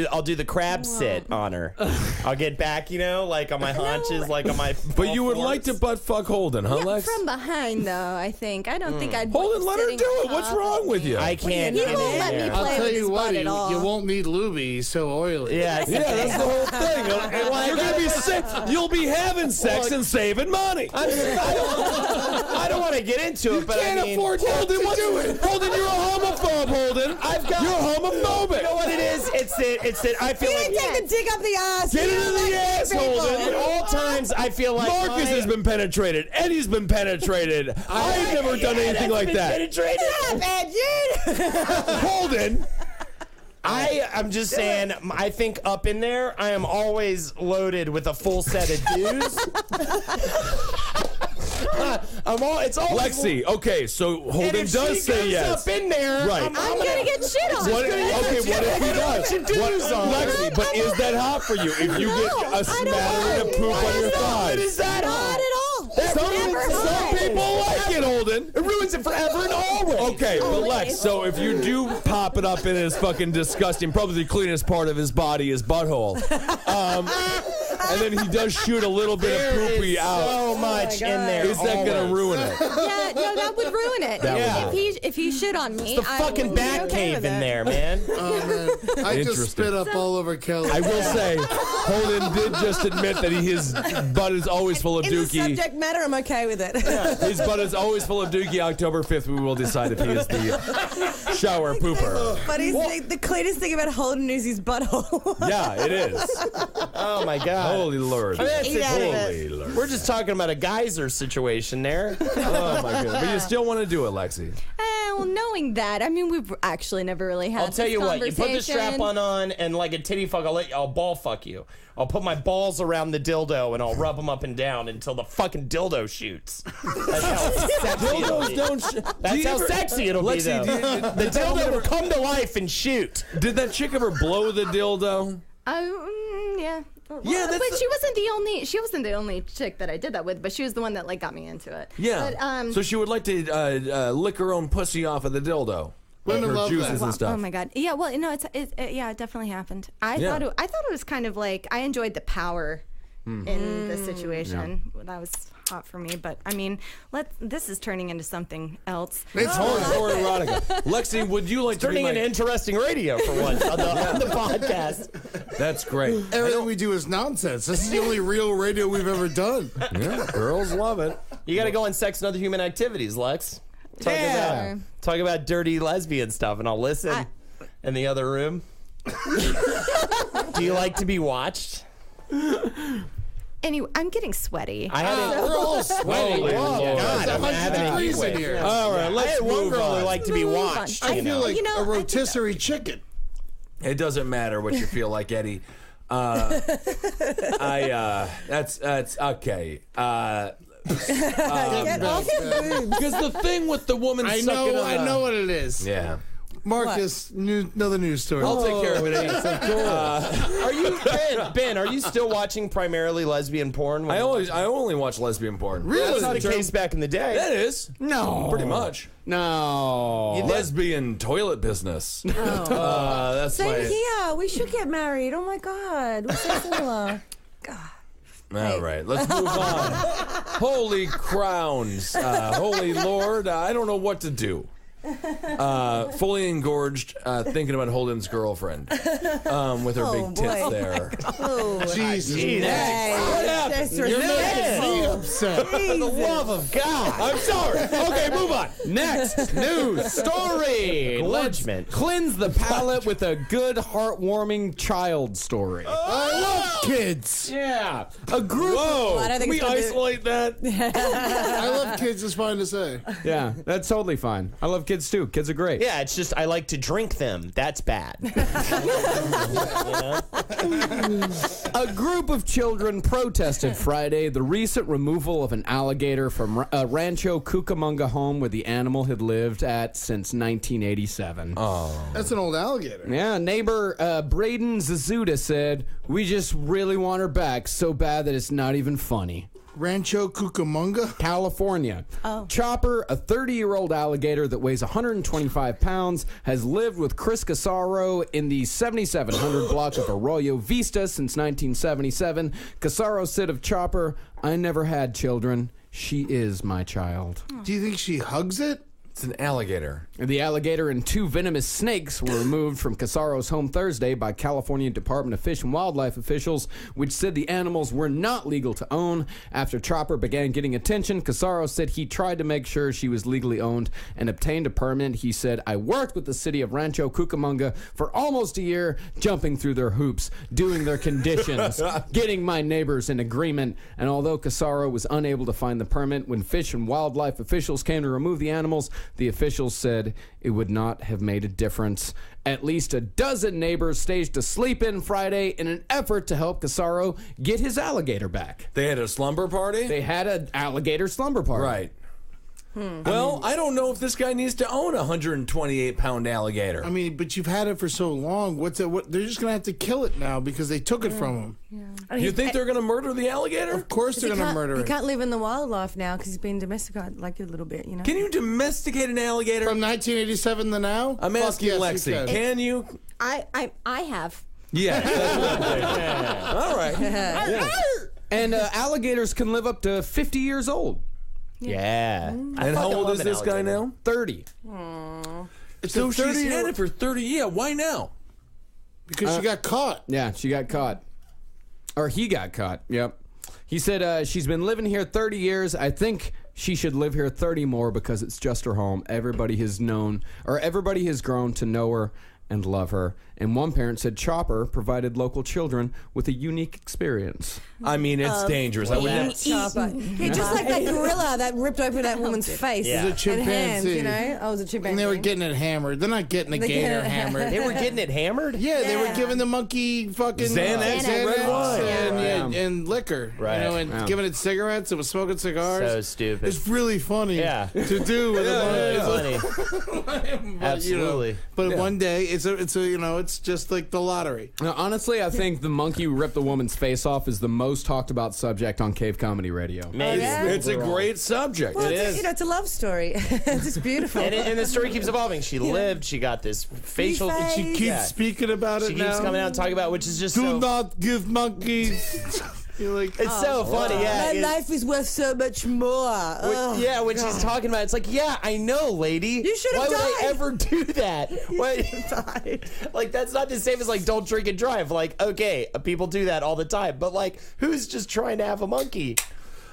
Speaker 7: it.
Speaker 8: I'll do the crab sit on her. I'll get back, like on my haunches, like on my.
Speaker 7: But you would like to butt fuck Holden, huh,
Speaker 3: Yeah,
Speaker 7: Lex?
Speaker 3: from behind though. I think I don't think I'd.
Speaker 7: Holden, let her
Speaker 3: sitting
Speaker 7: do it.
Speaker 3: on
Speaker 7: What's
Speaker 3: top
Speaker 7: wrong
Speaker 3: of
Speaker 7: with
Speaker 3: me.
Speaker 7: you?
Speaker 8: I can't.
Speaker 3: He
Speaker 8: get
Speaker 3: won't
Speaker 8: in
Speaker 3: let me
Speaker 8: there.
Speaker 3: play
Speaker 10: I'll tell
Speaker 3: with his
Speaker 10: you what,
Speaker 3: butt at all.
Speaker 10: you won't need lube. He's so oily.
Speaker 8: Yeah,
Speaker 7: Yeah, that's the whole thing. You're gonna be sick. You'll be having sex and saving money.
Speaker 8: I don't want to get into it, but
Speaker 7: Can't
Speaker 8: I mean,
Speaker 7: afford to do it. Holden, you're a homophobe. Holden, you're homophobic.
Speaker 8: You know what it is? It's that I feel
Speaker 9: You
Speaker 8: like
Speaker 9: didn't take the dick up the ass.
Speaker 7: Get it in the ass, Holden.
Speaker 8: at all times I feel like
Speaker 7: Marcus has been penetrated. Eddie's been penetrated. I've never done anything like that.
Speaker 8: Penetrated.
Speaker 7: Holden.
Speaker 8: I'm just saying, I think up in there, I am always loaded with a full set of dues. It's all
Speaker 7: Lexi, okay, so
Speaker 8: And
Speaker 7: Holden
Speaker 8: if
Speaker 7: does
Speaker 8: she
Speaker 7: say
Speaker 8: goes
Speaker 7: yes.
Speaker 8: up in there,
Speaker 7: Right.
Speaker 3: I'm gonna get shit on.
Speaker 7: What if he does? Lexi, but is that hot for you? If you get a smattering of poop on your thighs?
Speaker 8: is that
Speaker 3: Not
Speaker 8: hot?
Speaker 3: at all.
Speaker 7: Some people like it, Holden.
Speaker 8: It ruins it forever and always.
Speaker 7: Okay, but Lex, so if you do pop it up in his fucking disgusting, probably the cleanest part of his body, his butthole, and then he does shoot a little bit of poopy out,
Speaker 8: So much in there.
Speaker 7: is that going to ruin it?
Speaker 3: Yeah, no, that would ruin it.
Speaker 7: That would.
Speaker 3: If he shit on me,
Speaker 8: The fucking bat cave in there, man.
Speaker 10: Oh, man. I just
Speaker 7: Interesting.
Speaker 10: spit up all over Kelly.
Speaker 7: I will say, Holden did just admit that his butt is always full of
Speaker 9: In the
Speaker 7: dookie.
Speaker 9: subject matter, I'm okay with it.
Speaker 7: His butt is always full of dookie. October 5th, we will decide if he is the shower pooper.
Speaker 9: But the cleanest thing about Holden is his butthole.
Speaker 7: Yeah, it is.
Speaker 8: Oh my God.
Speaker 7: Holy Lord.
Speaker 8: I mean, that's
Speaker 9: Eat
Speaker 8: the
Speaker 9: out of
Speaker 8: thing.
Speaker 7: Holy Lord.
Speaker 8: We're just talking about a geyser situation there.
Speaker 7: Oh my goodness. But you still want to do it, Lexi.
Speaker 3: Well, no knowing that, I mean, we've actually never really had
Speaker 8: I'll tell
Speaker 3: this
Speaker 8: you what, you put the
Speaker 3: conversation.
Speaker 8: strap-on on, and like a titty fuck, I'll ball fuck you. I'll put my balls around the dildo, and I'll rub them up and down until the fucking dildo shoots. That's how sexy it'll be. That's how sexy it'll be, though. The dildo will come to life and shoot.
Speaker 7: Did that chick ever blow the dildo?
Speaker 3: Yeah.
Speaker 7: Yeah,
Speaker 3: but she wasn't the only chick that I did that with, but she was the one that like got me into it.
Speaker 7: Yeah.
Speaker 3: But,
Speaker 7: so she would like to lick her own pussy off of the dildo.
Speaker 10: Women
Speaker 7: Her
Speaker 10: love
Speaker 7: juices
Speaker 10: that.
Speaker 7: and stuff.
Speaker 3: Oh my god. Yeah. Well, no, it definitely happened. I thought it was kind of like I enjoyed the power in the situation. Yeah. That was hot for me. But I mean, this is turning into something else.
Speaker 7: It's horror erotica. Lexi, would you like to
Speaker 8: Turning into interesting radio for once on the podcast.
Speaker 7: That's great.
Speaker 10: Everything we do is nonsense. This is the only real radio we've ever done.
Speaker 7: Yeah, girls love it.
Speaker 8: You got to go on Sex and Other Human Activities, Lex. Talk about dirty lesbian stuff, and I'll listen in the other room. Do you like to be watched?
Speaker 3: Anyway, I'm getting sweaty.
Speaker 8: I had
Speaker 10: We're all sweaty.
Speaker 8: God, I'm
Speaker 10: 100
Speaker 8: having a
Speaker 10: degrees
Speaker 8: heat
Speaker 10: in
Speaker 8: wave.
Speaker 10: here.
Speaker 7: All right,
Speaker 8: I
Speaker 7: let's
Speaker 8: had one
Speaker 7: move
Speaker 8: girl
Speaker 7: on.
Speaker 8: who liked to be watched.
Speaker 10: I feel like
Speaker 3: You know,
Speaker 10: a rotisserie chicken.
Speaker 7: It doesn't matter what you feel like, Eddie. That's okay.
Speaker 9: Get off your boobs.
Speaker 7: Because the thing with the woman
Speaker 10: I
Speaker 7: sucking
Speaker 10: know.
Speaker 7: on
Speaker 10: I know what it is.
Speaker 7: Yeah.
Speaker 10: Marcus, another news story.
Speaker 7: I'll take care of it, Eddie.
Speaker 8: Are you Ben? Are you still watching primarily lesbian porn?
Speaker 7: I only watch lesbian porn.
Speaker 10: Really?
Speaker 8: That's not the case back in the day.
Speaker 7: That is.
Speaker 5: No.
Speaker 7: Pretty much.
Speaker 5: No.
Speaker 7: Lesbian toilet business. That's
Speaker 9: Same
Speaker 7: my...
Speaker 9: here. We should get married. Oh my God. We're so similar.
Speaker 7: All right, let's move on. Holy crowns. Holy Lord. I don't know what to do. Fully engorged, thinking about Holden's girlfriend with her big tits
Speaker 9: boy.
Speaker 7: there.
Speaker 9: Oh,
Speaker 10: Jesus.
Speaker 7: What happened?
Speaker 10: You're making me upset.
Speaker 8: For the love of God.
Speaker 7: I'm sorry. Okay, move on.
Speaker 5: Next news story. Let's
Speaker 8: Engorgement.
Speaker 5: cleanse the palate with a good, heartwarming child story.
Speaker 10: I love kids.
Speaker 5: Yeah. A group.
Speaker 7: Whoa.
Speaker 9: I don't think
Speaker 7: Can we
Speaker 9: it's gonna be-
Speaker 7: isolate that?
Speaker 10: I love kids. It's fine to say.
Speaker 5: Yeah, that's totally fine. I love kids too. Kids are great.
Speaker 8: Yeah, it's just I like to drink them. That's bad.
Speaker 5: A group of children protested Friday the recent removal of an alligator from Rancho Cucamonga home where the animal had lived at since 1987.
Speaker 10: That's an old alligator.
Speaker 5: Yeah, neighbor Braden Zazuda said, "We just really want her back so bad that it's not even funny."
Speaker 10: Rancho Cucamonga?
Speaker 5: California. Chopper, a 30-year-old alligator that weighs 125 pounds, has lived with Chris Casaro in the 7700 block of Arroyo Vista since 1977. Casaro said of Chopper, "I never had children. She is my child."
Speaker 10: Do you think she hugs it?
Speaker 7: It's an alligator.
Speaker 5: The alligator and 2 venomous snakes were removed from Casaro's home Thursday by California Department of Fish and Wildlife officials, which said the animals were not legal to own. After Chopper began getting attention, Casaro said he tried to make sure she was legally owned and obtained a permit. He said, "I worked with the city of Rancho Cucamonga for almost a year, jumping through their hoops, doing their conditions, getting my neighbors in agreement." And although Casaro was unable to find the permit, when Fish and Wildlife officials came to remove the animals, the officials said it would not have made a difference. At least a dozen neighbors staged a sleep-in Friday in an effort to help Casaro get his alligator back.
Speaker 7: They had a slumber party?
Speaker 5: They had an alligator slumber party.
Speaker 7: Right. Well, I don't know if this guy needs to own a 128-pound alligator.
Speaker 10: I mean, but you've had it for so long. What's it? What? They're just gonna have to kill it now because they took it from him.
Speaker 7: You think they're going to murder the alligator?
Speaker 10: Of course they're gonna murder
Speaker 9: He
Speaker 10: it.
Speaker 9: can't live in the wildlife now because he's been domesticated like a little bit, you know.
Speaker 7: Can you domesticate an alligator?
Speaker 10: From 1987 to now?
Speaker 7: I'm
Speaker 10: Fuck
Speaker 7: asking
Speaker 10: yes,
Speaker 7: Lexi.
Speaker 10: you can.
Speaker 7: Can you?
Speaker 3: I have.
Speaker 7: Yeah. That's what I'm thinking. All right.
Speaker 5: And alligators can live up to 50 years old.
Speaker 8: Yeah.
Speaker 7: And how old is this guy now?
Speaker 5: 30.
Speaker 10: It's
Speaker 7: So
Speaker 10: a
Speaker 7: she's
Speaker 10: 30
Speaker 7: had it for 30 years. Yeah, why now?
Speaker 10: because she got caught.
Speaker 5: Yeah, she got caught. Or he got caught, yep. He said she's been living here 30 years. I think she should live here 30 more because it's just her home. Everybody has known, or everybody has grown to know her and love her. And one parent said Chopper provided local children with a unique experience.
Speaker 7: I mean, it's dangerous. I would never.
Speaker 9: Chopper. Yeah, just like that gorilla that ripped open that woman's face.
Speaker 10: It was a
Speaker 9: And
Speaker 10: chimpanzee.
Speaker 9: hands, you know? Oh, it was a chimpanzee.
Speaker 10: And they were getting it hammered. They're not getting the
Speaker 9: They're getting
Speaker 10: gator
Speaker 9: it
Speaker 10: hammered.
Speaker 8: They were getting it hammered?
Speaker 10: Yeah, they were
Speaker 9: Yeah.
Speaker 10: giving the monkey fucking
Speaker 7: Xanax and red wine.
Speaker 10: and liquor,
Speaker 8: Right.
Speaker 10: and giving it cigarettes. It was smoking cigars.
Speaker 8: So stupid.
Speaker 10: It's really funny
Speaker 8: Yeah.
Speaker 10: to do with a
Speaker 8: Funny.
Speaker 10: monkey.
Speaker 8: Absolutely.
Speaker 10: But one day it's it's just like the lottery.
Speaker 5: Now, honestly, I think the monkey who ripped the woman's face off is the most talked about subject on Cave Comedy Radio.
Speaker 8: Maybe.
Speaker 9: yeah?
Speaker 7: It's a great subject.
Speaker 9: Well,
Speaker 8: It
Speaker 9: it's,
Speaker 8: is.
Speaker 9: You know, it's a love story. It's just beautiful.
Speaker 8: And the story keeps evolving. She lived. She got this facial.
Speaker 9: Face.
Speaker 10: She keeps
Speaker 8: Yeah.
Speaker 10: speaking about it
Speaker 8: She
Speaker 10: now.
Speaker 8: keeps coming out and talking about, which is just
Speaker 10: Do
Speaker 8: so.
Speaker 10: not give monkeys. You're like,
Speaker 8: It's so funny. Yeah.
Speaker 9: My
Speaker 8: it's-
Speaker 9: life is worth so much more. Oh,
Speaker 8: yeah, when she's talking about it, it's like, yeah, I know, lady.
Speaker 9: You should have
Speaker 8: Why would I
Speaker 9: died.
Speaker 8: ever do that? Why? Like, that's not the same as, like, don't drink and drive. Like, okay, people do that all the time. But, like, who's just trying to have a monkey?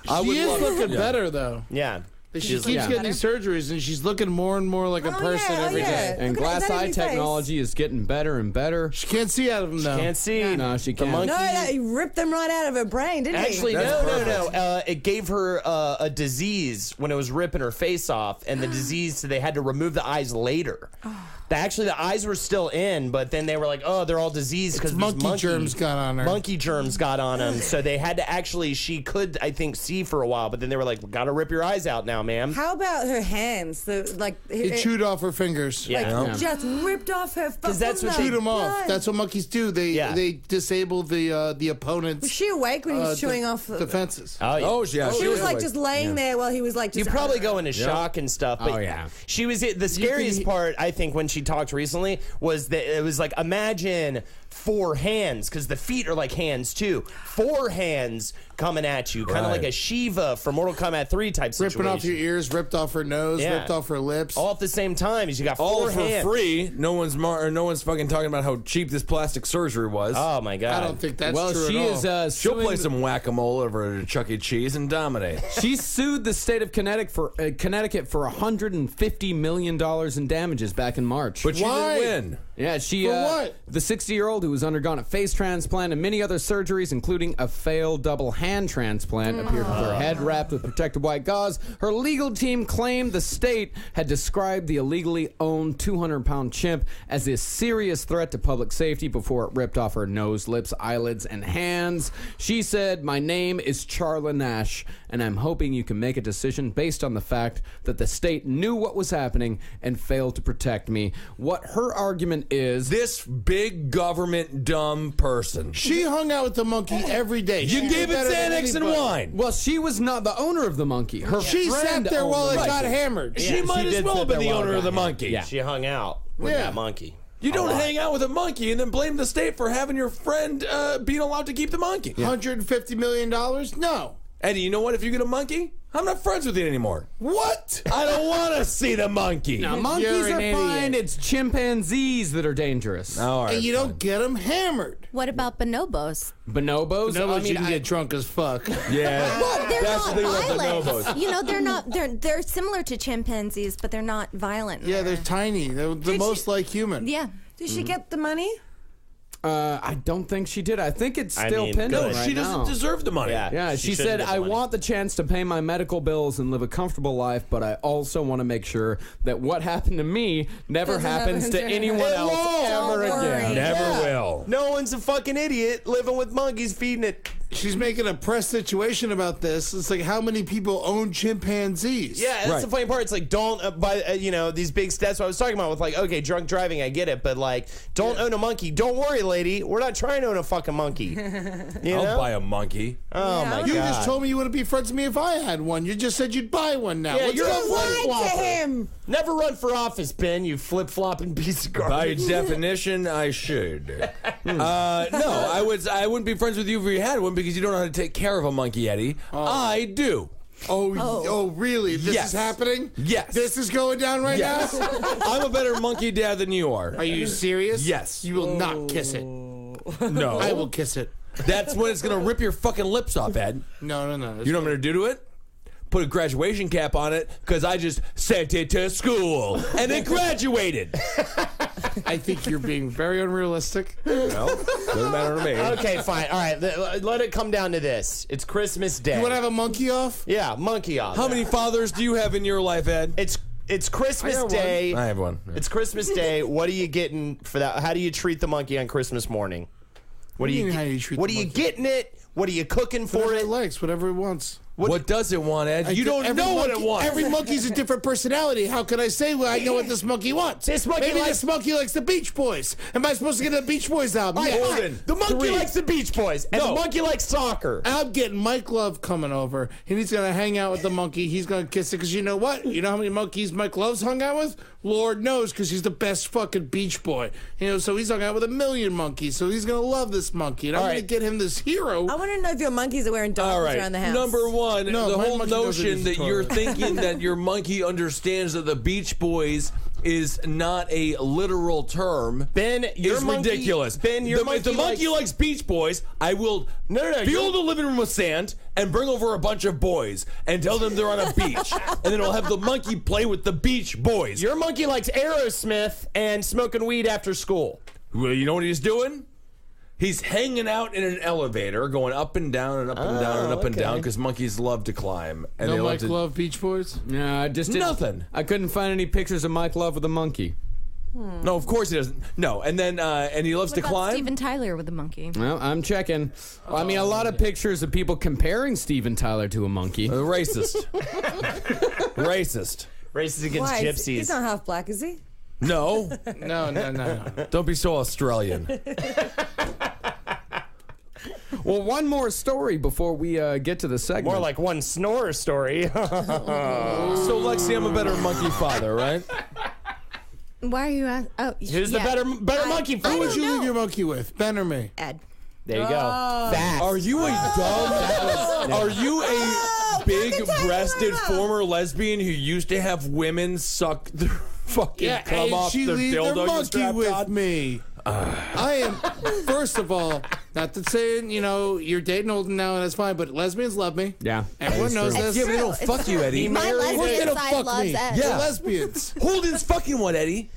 Speaker 10: she is looking better though.
Speaker 8: Yeah.
Speaker 10: She keeps getting these surgeries, and she's looking more and more like a person every day.
Speaker 5: And
Speaker 9: Look at
Speaker 5: glass
Speaker 9: that
Speaker 5: eye
Speaker 9: ugly
Speaker 5: technology is getting better and better.
Speaker 10: She can't see out of them though.
Speaker 8: Can't see.
Speaker 5: No, she
Speaker 8: The
Speaker 5: can't.
Speaker 8: monkey.
Speaker 9: No, he ripped them right out of her brain, didn't he?
Speaker 8: Actually,
Speaker 7: That's
Speaker 8: no. It gave her a disease when it was ripping her face off, and the disease, so they had to remove the eyes later. Actually, the eyes were still in, but then they were like, oh, they're all diseased because
Speaker 10: monkey germs got on her.
Speaker 8: Monkey germs got on them, so they had to actually, she could, I think, see for a while, but then they were like, we gotta rip your eyes out now, ma'am.
Speaker 9: How about her hands?
Speaker 10: It chewed off her fingers.
Speaker 8: Yeah.
Speaker 9: Just ripped off her fucking
Speaker 8: that's what
Speaker 10: Chewed them off.
Speaker 9: blood.
Speaker 10: That's what monkeys do. They disable the opponent's
Speaker 9: Was she awake when he was chewing off?
Speaker 10: defenses.
Speaker 8: Oh, yeah.
Speaker 7: Oh, yeah.
Speaker 9: She was like just laying there while he was like.
Speaker 8: You
Speaker 9: Just,
Speaker 8: probably go into shock and stuff. But
Speaker 5: Oh, yeah.
Speaker 8: She was the scariest part, I think, when she talked recently was that it was like, imagine 4 hands, because the feet are like hands too. 4 hands coming at you, kind of
Speaker 7: Right.
Speaker 8: like a Shiva from Mortal Kombat 3 type situation.
Speaker 10: Ripping off your ears, ripped off her nose,
Speaker 8: Yeah.
Speaker 10: ripped off her lips.
Speaker 8: all at the same time. You got 4
Speaker 7: All for
Speaker 8: hands.
Speaker 7: free. No one's fucking talking about how cheap this plastic surgery was.
Speaker 8: Oh my god!
Speaker 10: I don't think that's
Speaker 5: Well,
Speaker 10: true
Speaker 5: she
Speaker 10: at all.
Speaker 5: is
Speaker 7: She'll
Speaker 5: suing
Speaker 7: play some whack-a-mole over at Chuck E. Cheese and dominate.
Speaker 5: She sued the state of Connecticut for $150 million in damages back in March.
Speaker 7: But she
Speaker 10: Why?
Speaker 7: didn't win.
Speaker 5: Yeah, she.
Speaker 10: For what?
Speaker 5: The 60-year-old who has undergone a face transplant and many other surgeries, including a failed double hand transplant, appeared with her head wrapped with protective white gauze. Her legal team claimed the state had described the illegally owned 200-pound chimp as a serious threat to public safety before it ripped off her nose, lips, eyelids, and hands. She said, "My name is Charla Nash, and I'm hoping you can make a decision based on the fact that the state knew what was happening and failed to protect me." What her argument is,
Speaker 7: This big government dumb person.
Speaker 10: She hung out with the monkey every day.
Speaker 7: You
Speaker 10: She
Speaker 7: gave
Speaker 10: did
Speaker 7: it
Speaker 10: better than
Speaker 7: Xanax and
Speaker 10: anybody.
Speaker 7: wine.
Speaker 5: well, she was not the owner of the monkey. Her
Speaker 10: She
Speaker 5: friend
Speaker 10: sat there
Speaker 5: owned
Speaker 10: while
Speaker 5: the
Speaker 10: it
Speaker 5: monkey.
Speaker 10: got hammered.
Speaker 7: She might as
Speaker 5: did
Speaker 7: well
Speaker 5: sit
Speaker 7: have been
Speaker 5: there
Speaker 7: the
Speaker 5: while
Speaker 7: owner
Speaker 5: it
Speaker 7: of the
Speaker 5: got
Speaker 7: monkey.
Speaker 5: hammered.
Speaker 8: She hung out with
Speaker 10: Yeah.
Speaker 8: that monkey.
Speaker 7: You don't hang out with a monkey and then blame the state for having your friend being allowed to keep the monkey.
Speaker 10: $150 million? No.
Speaker 7: Eddie, you know what? If you get a monkey, I'm not friends with it anymore.
Speaker 10: What?
Speaker 7: I don't want to see the monkey.
Speaker 5: Now, monkeys
Speaker 10: You're an
Speaker 5: are
Speaker 10: idiot.
Speaker 5: fine. It's chimpanzees that are dangerous.
Speaker 7: All right.
Speaker 10: And you don't get them hammered.
Speaker 3: What about bonobos?
Speaker 5: Bonobos?
Speaker 10: No,
Speaker 5: I
Speaker 10: you
Speaker 5: mean,
Speaker 10: can get drunk as fuck.
Speaker 7: Yeah.
Speaker 3: Well, they're
Speaker 7: That's
Speaker 3: not
Speaker 7: the thing about
Speaker 3: violent.
Speaker 7: bonobos.
Speaker 3: You know, they're not. They're similar to chimpanzees, but they're not violent.
Speaker 10: Yeah, they're tiny. They're the most like human.
Speaker 3: Yeah.
Speaker 9: Did she get the money?
Speaker 5: I don't think she did. I think it's
Speaker 8: I
Speaker 5: still
Speaker 8: mean,
Speaker 5: pending
Speaker 8: good.
Speaker 5: right
Speaker 7: She doesn't
Speaker 5: now.
Speaker 7: deserve the money.
Speaker 8: Yeah.
Speaker 5: Yeah, she
Speaker 8: shouldn't
Speaker 5: said,
Speaker 8: get the
Speaker 5: "I
Speaker 8: money.
Speaker 5: want the chance to pay my medical bills and live a comfortable life, but I also want to make sure that what happened to me never
Speaker 9: Doesn't
Speaker 5: happens
Speaker 9: happen
Speaker 5: to
Speaker 9: to
Speaker 5: anyone
Speaker 9: anyone.
Speaker 5: else ever
Speaker 9: Don't worry.
Speaker 5: again."
Speaker 7: Never will.
Speaker 8: No one's a fucking idiot living with monkeys feeding it.
Speaker 10: She's making a press situation about this. It's like, how many people own chimpanzees?
Speaker 8: Yeah, that's
Speaker 7: Right.
Speaker 8: the funny part. It's like, don't these big stats. What I was talking about with like, okay, drunk driving, I get it, but like, don't own a monkey. Don't worry, lady, we're not trying to own a fucking monkey. You know?
Speaker 7: I'll buy a monkey.
Speaker 8: Oh my god!
Speaker 10: You just told me you wouldn't be friends with me if I had one. You just said you'd buy one now.
Speaker 8: Yeah,
Speaker 10: What's
Speaker 8: you're
Speaker 10: up?
Speaker 8: a
Speaker 9: Lied to him.
Speaker 8: Never run for office, Ben. You flip flopping piece of
Speaker 7: By
Speaker 8: garbage.
Speaker 7: definition, I should. No, I wouldn't be friends with you if you had one because you don't know how to take care of a monkey, Eddie. I do.
Speaker 10: Oh, really? This
Speaker 7: Yes.
Speaker 10: is happening?
Speaker 7: Yes.
Speaker 10: This is going down right
Speaker 7: Yes.
Speaker 10: now?
Speaker 7: I'm a better monkey dad than you are.
Speaker 10: Are you serious?
Speaker 7: Yes.
Speaker 10: You will not kiss it.
Speaker 7: No.
Speaker 10: I will kiss it.
Speaker 7: That's when it's going to rip your fucking lips off, Ed.
Speaker 10: No.
Speaker 7: You know what I'm going to do to it? Put a graduation cap on it because I just sent it to school and it graduated.
Speaker 10: I think you're being very unrealistic.
Speaker 7: Well, doesn't matter to me.
Speaker 8: Okay, fine. All right, let it come down to this. It's Christmas Day.
Speaker 10: You want to have a monkey off?
Speaker 8: Yeah, monkey off.
Speaker 7: How many fathers do you have in your life, Ed?
Speaker 8: It's Christmas Day.
Speaker 7: I have one. Yeah.
Speaker 8: It's Christmas Day. What are you getting for that? How do you treat the monkey on Christmas morning?
Speaker 10: What do you mean, how do you treat
Speaker 8: What
Speaker 10: the
Speaker 8: are you
Speaker 10: monkey?
Speaker 8: getting it? What are you cooking for
Speaker 10: Whatever
Speaker 8: it?
Speaker 10: it likes, whatever it wants.
Speaker 7: What does it want, Ed? You don't know what it wants.
Speaker 10: Every monkey's a different personality. How can I say, well, I know what this monkey wants?
Speaker 8: This monkey
Speaker 10: this monkey likes the Beach Boys. Am I supposed to get a Beach Boys album? Yeah.
Speaker 7: Holden.
Speaker 8: The monkey likes the Beach Boys, and the monkey likes soccer.
Speaker 10: I'm getting Mike Love coming over, and he's going to hang out with the monkey. He's going to kiss it, because you know what? You know how many monkeys Mike Love's hung out with? Lord knows, because he's the best fucking Beach Boy. You know, so he's hung out with 1 million monkeys, so he's going to love this monkey, and I'm going to get him this hero.
Speaker 9: I want to know if your monkeys are wearing diapers around the house.
Speaker 7: Number one,
Speaker 10: No,
Speaker 7: the
Speaker 10: my
Speaker 7: whole
Speaker 10: monkey knows it
Speaker 7: notion
Speaker 10: is
Speaker 7: that
Speaker 10: the
Speaker 7: you're
Speaker 10: toilet.
Speaker 7: thinking that your monkey understands that the Beach Boys is not a literal term.
Speaker 8: Ben, your
Speaker 7: is
Speaker 8: monkey,
Speaker 7: ridiculous.
Speaker 8: Ben, your
Speaker 7: if the monkey likes Beach Boys, I will fill the living room with sand and bring over a bunch of boys and tell them they're on a beach, and then I'll have the monkey play with the Beach Boys.
Speaker 8: Your monkey likes Aerosmith and smoking weed after school.
Speaker 7: Well, you know what he's doing? He's hanging out in an elevator, going up and down and up and down and up and down, because monkeys love to climb. And they
Speaker 10: No
Speaker 7: love
Speaker 10: Mike
Speaker 7: to...
Speaker 10: Love Beach Boys?
Speaker 5: No, I just didn't.
Speaker 7: Nothing.
Speaker 5: I couldn't find any pictures of Mike Love with a monkey.
Speaker 7: No, of course he doesn't. No, and then and he loves
Speaker 3: What
Speaker 7: to
Speaker 3: about
Speaker 7: climb.
Speaker 3: Steven Tyler with a monkey?
Speaker 5: Well, I'm checking. Well, I mean, a lot of pictures of people comparing Steven Tyler to a monkey.
Speaker 7: Racist. Racist.
Speaker 8: Races against
Speaker 9: Why?
Speaker 8: gypsies.
Speaker 9: He's not half black, is he?
Speaker 7: No.
Speaker 10: No.
Speaker 7: Don't be so Australian.
Speaker 5: Well, one more story before we get to the segment.
Speaker 8: More like one snore story.
Speaker 7: So, Lexi, I'm a better monkey father, right?
Speaker 3: Why are you asking? Oh,
Speaker 8: Who's the better monkey
Speaker 10: Who
Speaker 8: father?
Speaker 10: would you leave your monkey with, Ben or me?
Speaker 3: Ed.
Speaker 8: There you go. Facts.
Speaker 7: Are you a dumb? Are you a big-breasted former lesbian who used to have women suck their fucking cum off
Speaker 10: she
Speaker 7: their
Speaker 10: leave their
Speaker 7: dildo you
Speaker 10: monkey
Speaker 7: strapped
Speaker 10: with
Speaker 7: on?
Speaker 10: me. I am, first of all, not to say, you know, you're dating Holden now and that's fine, but lesbians love me.
Speaker 5: Yeah.
Speaker 10: Everyone knows this.
Speaker 7: Yeah, but they don't fuck you, Eddie.
Speaker 3: My
Speaker 10: Of course they
Speaker 3: lesbian
Speaker 10: don't
Speaker 3: side
Speaker 10: fuck
Speaker 3: loves
Speaker 10: me.
Speaker 3: Ed.
Speaker 10: They're lesbians.
Speaker 7: Holden's fucking what, Eddie?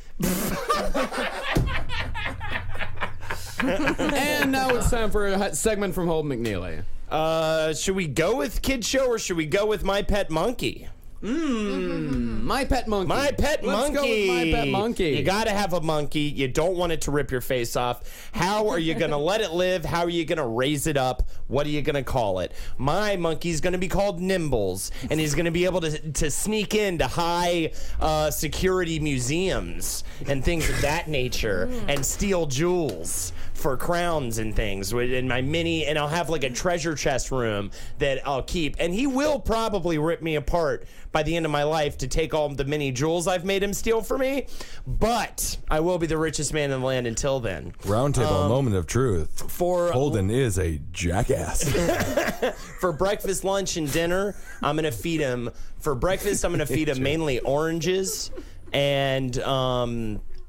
Speaker 5: And now it's time for a segment from Holden McNeely.
Speaker 8: Should we go with Kid Show or should we go with My Pet Monkey?
Speaker 5: My pet monkey.
Speaker 8: My pet
Speaker 5: Let's
Speaker 8: monkey.
Speaker 5: go with my pet monkey.
Speaker 8: You gotta have a monkey. You don't want it to rip your face off. How are you gonna let it live? How are you gonna raise it up? What are you gonna call it? My monkey's gonna be called Nimbles, and he's gonna be able to sneak into high security museums and things of that nature and steal jewels for crowns and things in my mini, and I'll have like a treasure chest room that I'll keep, and he will probably rip me apart by the end of my life to take all the mini jewels I've made him steal for me, but I will be the richest man in the land until then.
Speaker 7: Roundtable, moment of truth.
Speaker 8: For
Speaker 7: Holden is a jackass.
Speaker 8: for breakfast, lunch, and dinner, I'm gonna feed him. For breakfast, I'm gonna feed him mainly oranges and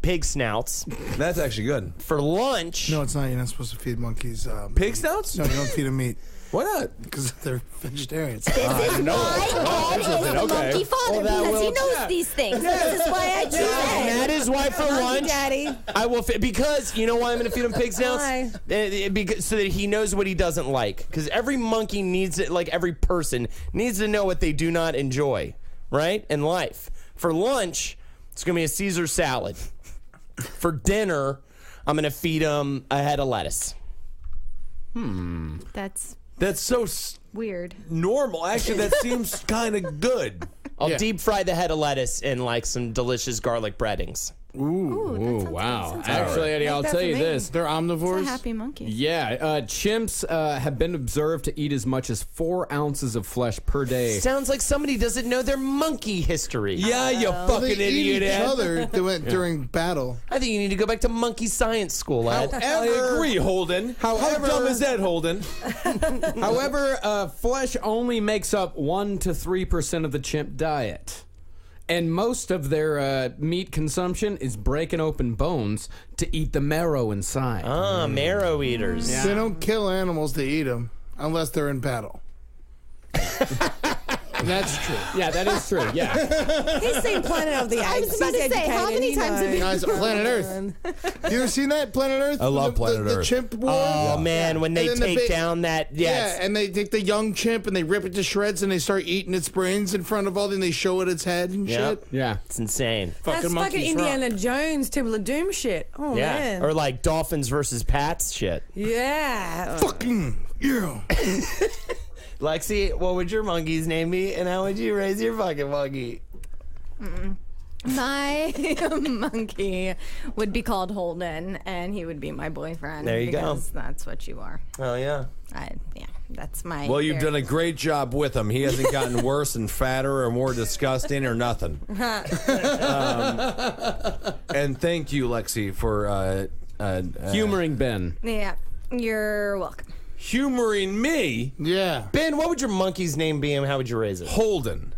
Speaker 8: pig snouts.
Speaker 7: That's actually good.
Speaker 8: For lunch,
Speaker 10: No, it's not. You're not supposed to feed monkeys.
Speaker 7: Pig snouts?
Speaker 10: No, you don't feed them meat
Speaker 7: Why not?
Speaker 10: because they're vegetarians.
Speaker 3: This is why Ed is the monkey father, because he knows these things. This is why I choose
Speaker 8: and
Speaker 3: Ed.
Speaker 8: that is why for lunch,
Speaker 9: Daddy.
Speaker 8: I will because you know why I'm going to feed him pig snouts?
Speaker 9: Why?
Speaker 8: Because so that he knows what he doesn't like. Because every monkey needs it, like every person needs to know what they do not enjoy, right? In life. For lunch, it's going to be a Caesar salad. For dinner, I'm going to feed him a head of lettuce.
Speaker 3: That's
Speaker 7: That's so
Speaker 3: weird.
Speaker 7: normal. Actually, that seems kind of good.
Speaker 8: I'll deep fry the head of lettuce in like some delicious garlic breadings.
Speaker 5: Ooh, wow. Actually, Eddie, I'll
Speaker 9: Make that
Speaker 5: tell
Speaker 9: for
Speaker 5: you
Speaker 9: me.
Speaker 5: this.
Speaker 10: They're omnivores.
Speaker 3: It's a happy monkey.
Speaker 5: Yeah, chimps have been observed to eat as much as 4 ounces of flesh per day.
Speaker 8: Sounds like somebody doesn't know their monkey history.
Speaker 7: Yeah, you
Speaker 10: They
Speaker 7: fucking
Speaker 10: eat
Speaker 7: idiot,
Speaker 10: each
Speaker 7: Ed.
Speaker 10: other. They went during battle.
Speaker 8: I think you need to go back to monkey science school, Ed.
Speaker 7: I agree, Holden. How dumb is that, Holden?
Speaker 5: However, flesh only makes up 1 to 3% of the chimp diet. And most of their meat consumption is breaking open bones to eat the marrow inside.
Speaker 8: Marrow eaters.
Speaker 10: They don't kill animals; they eat them, unless they're in battle. That's true.
Speaker 5: Yeah, that is true. Yeah.
Speaker 9: He's seen Planet of the Apes.
Speaker 3: I was about
Speaker 9: He's
Speaker 3: to say, how
Speaker 9: educated,
Speaker 3: many
Speaker 9: he
Speaker 3: times have you-
Speaker 10: Guys, Planet Earth. You ever seen that Planet Earth?
Speaker 7: I love Planet
Speaker 10: The
Speaker 7: Earth.
Speaker 10: chimp war.
Speaker 8: Oh man, when they
Speaker 10: And then the
Speaker 8: take
Speaker 10: big-
Speaker 8: down that
Speaker 10: Yeah, and they take the young chimp and they rip it to shreds and they start eating its brains in front of all, then they show it its head and
Speaker 8: Yep.
Speaker 10: shit.
Speaker 5: Yeah.
Speaker 8: it's insane.
Speaker 9: That's fucking
Speaker 10: monkeys
Speaker 9: Indiana
Speaker 10: rock.
Speaker 9: Jones, Temple of Doom shit. Oh,
Speaker 8: Yeah,
Speaker 9: man.
Speaker 8: or like dolphins versus Pats shit.
Speaker 9: Yeah.
Speaker 10: Fucking yeah.
Speaker 8: Lexi, what would your monkey's name be, and how would you raise your fucking monkey?
Speaker 3: My monkey would be called Holden, and he would be my boyfriend.
Speaker 8: There you go.
Speaker 3: because that's what you are.
Speaker 8: Oh yeah.
Speaker 3: That's my.
Speaker 7: Well, you've done a
Speaker 3: character.
Speaker 7: great job with him. He hasn't gotten worse and fatter or more disgusting or nothing. And thank you, Lexi, for
Speaker 5: Humoring Ben.
Speaker 3: Yeah, you're welcome.
Speaker 7: humoring me,
Speaker 10: Yeah.
Speaker 8: Ben, what would your monkey's name be, and how would you raise it?
Speaker 7: Holden.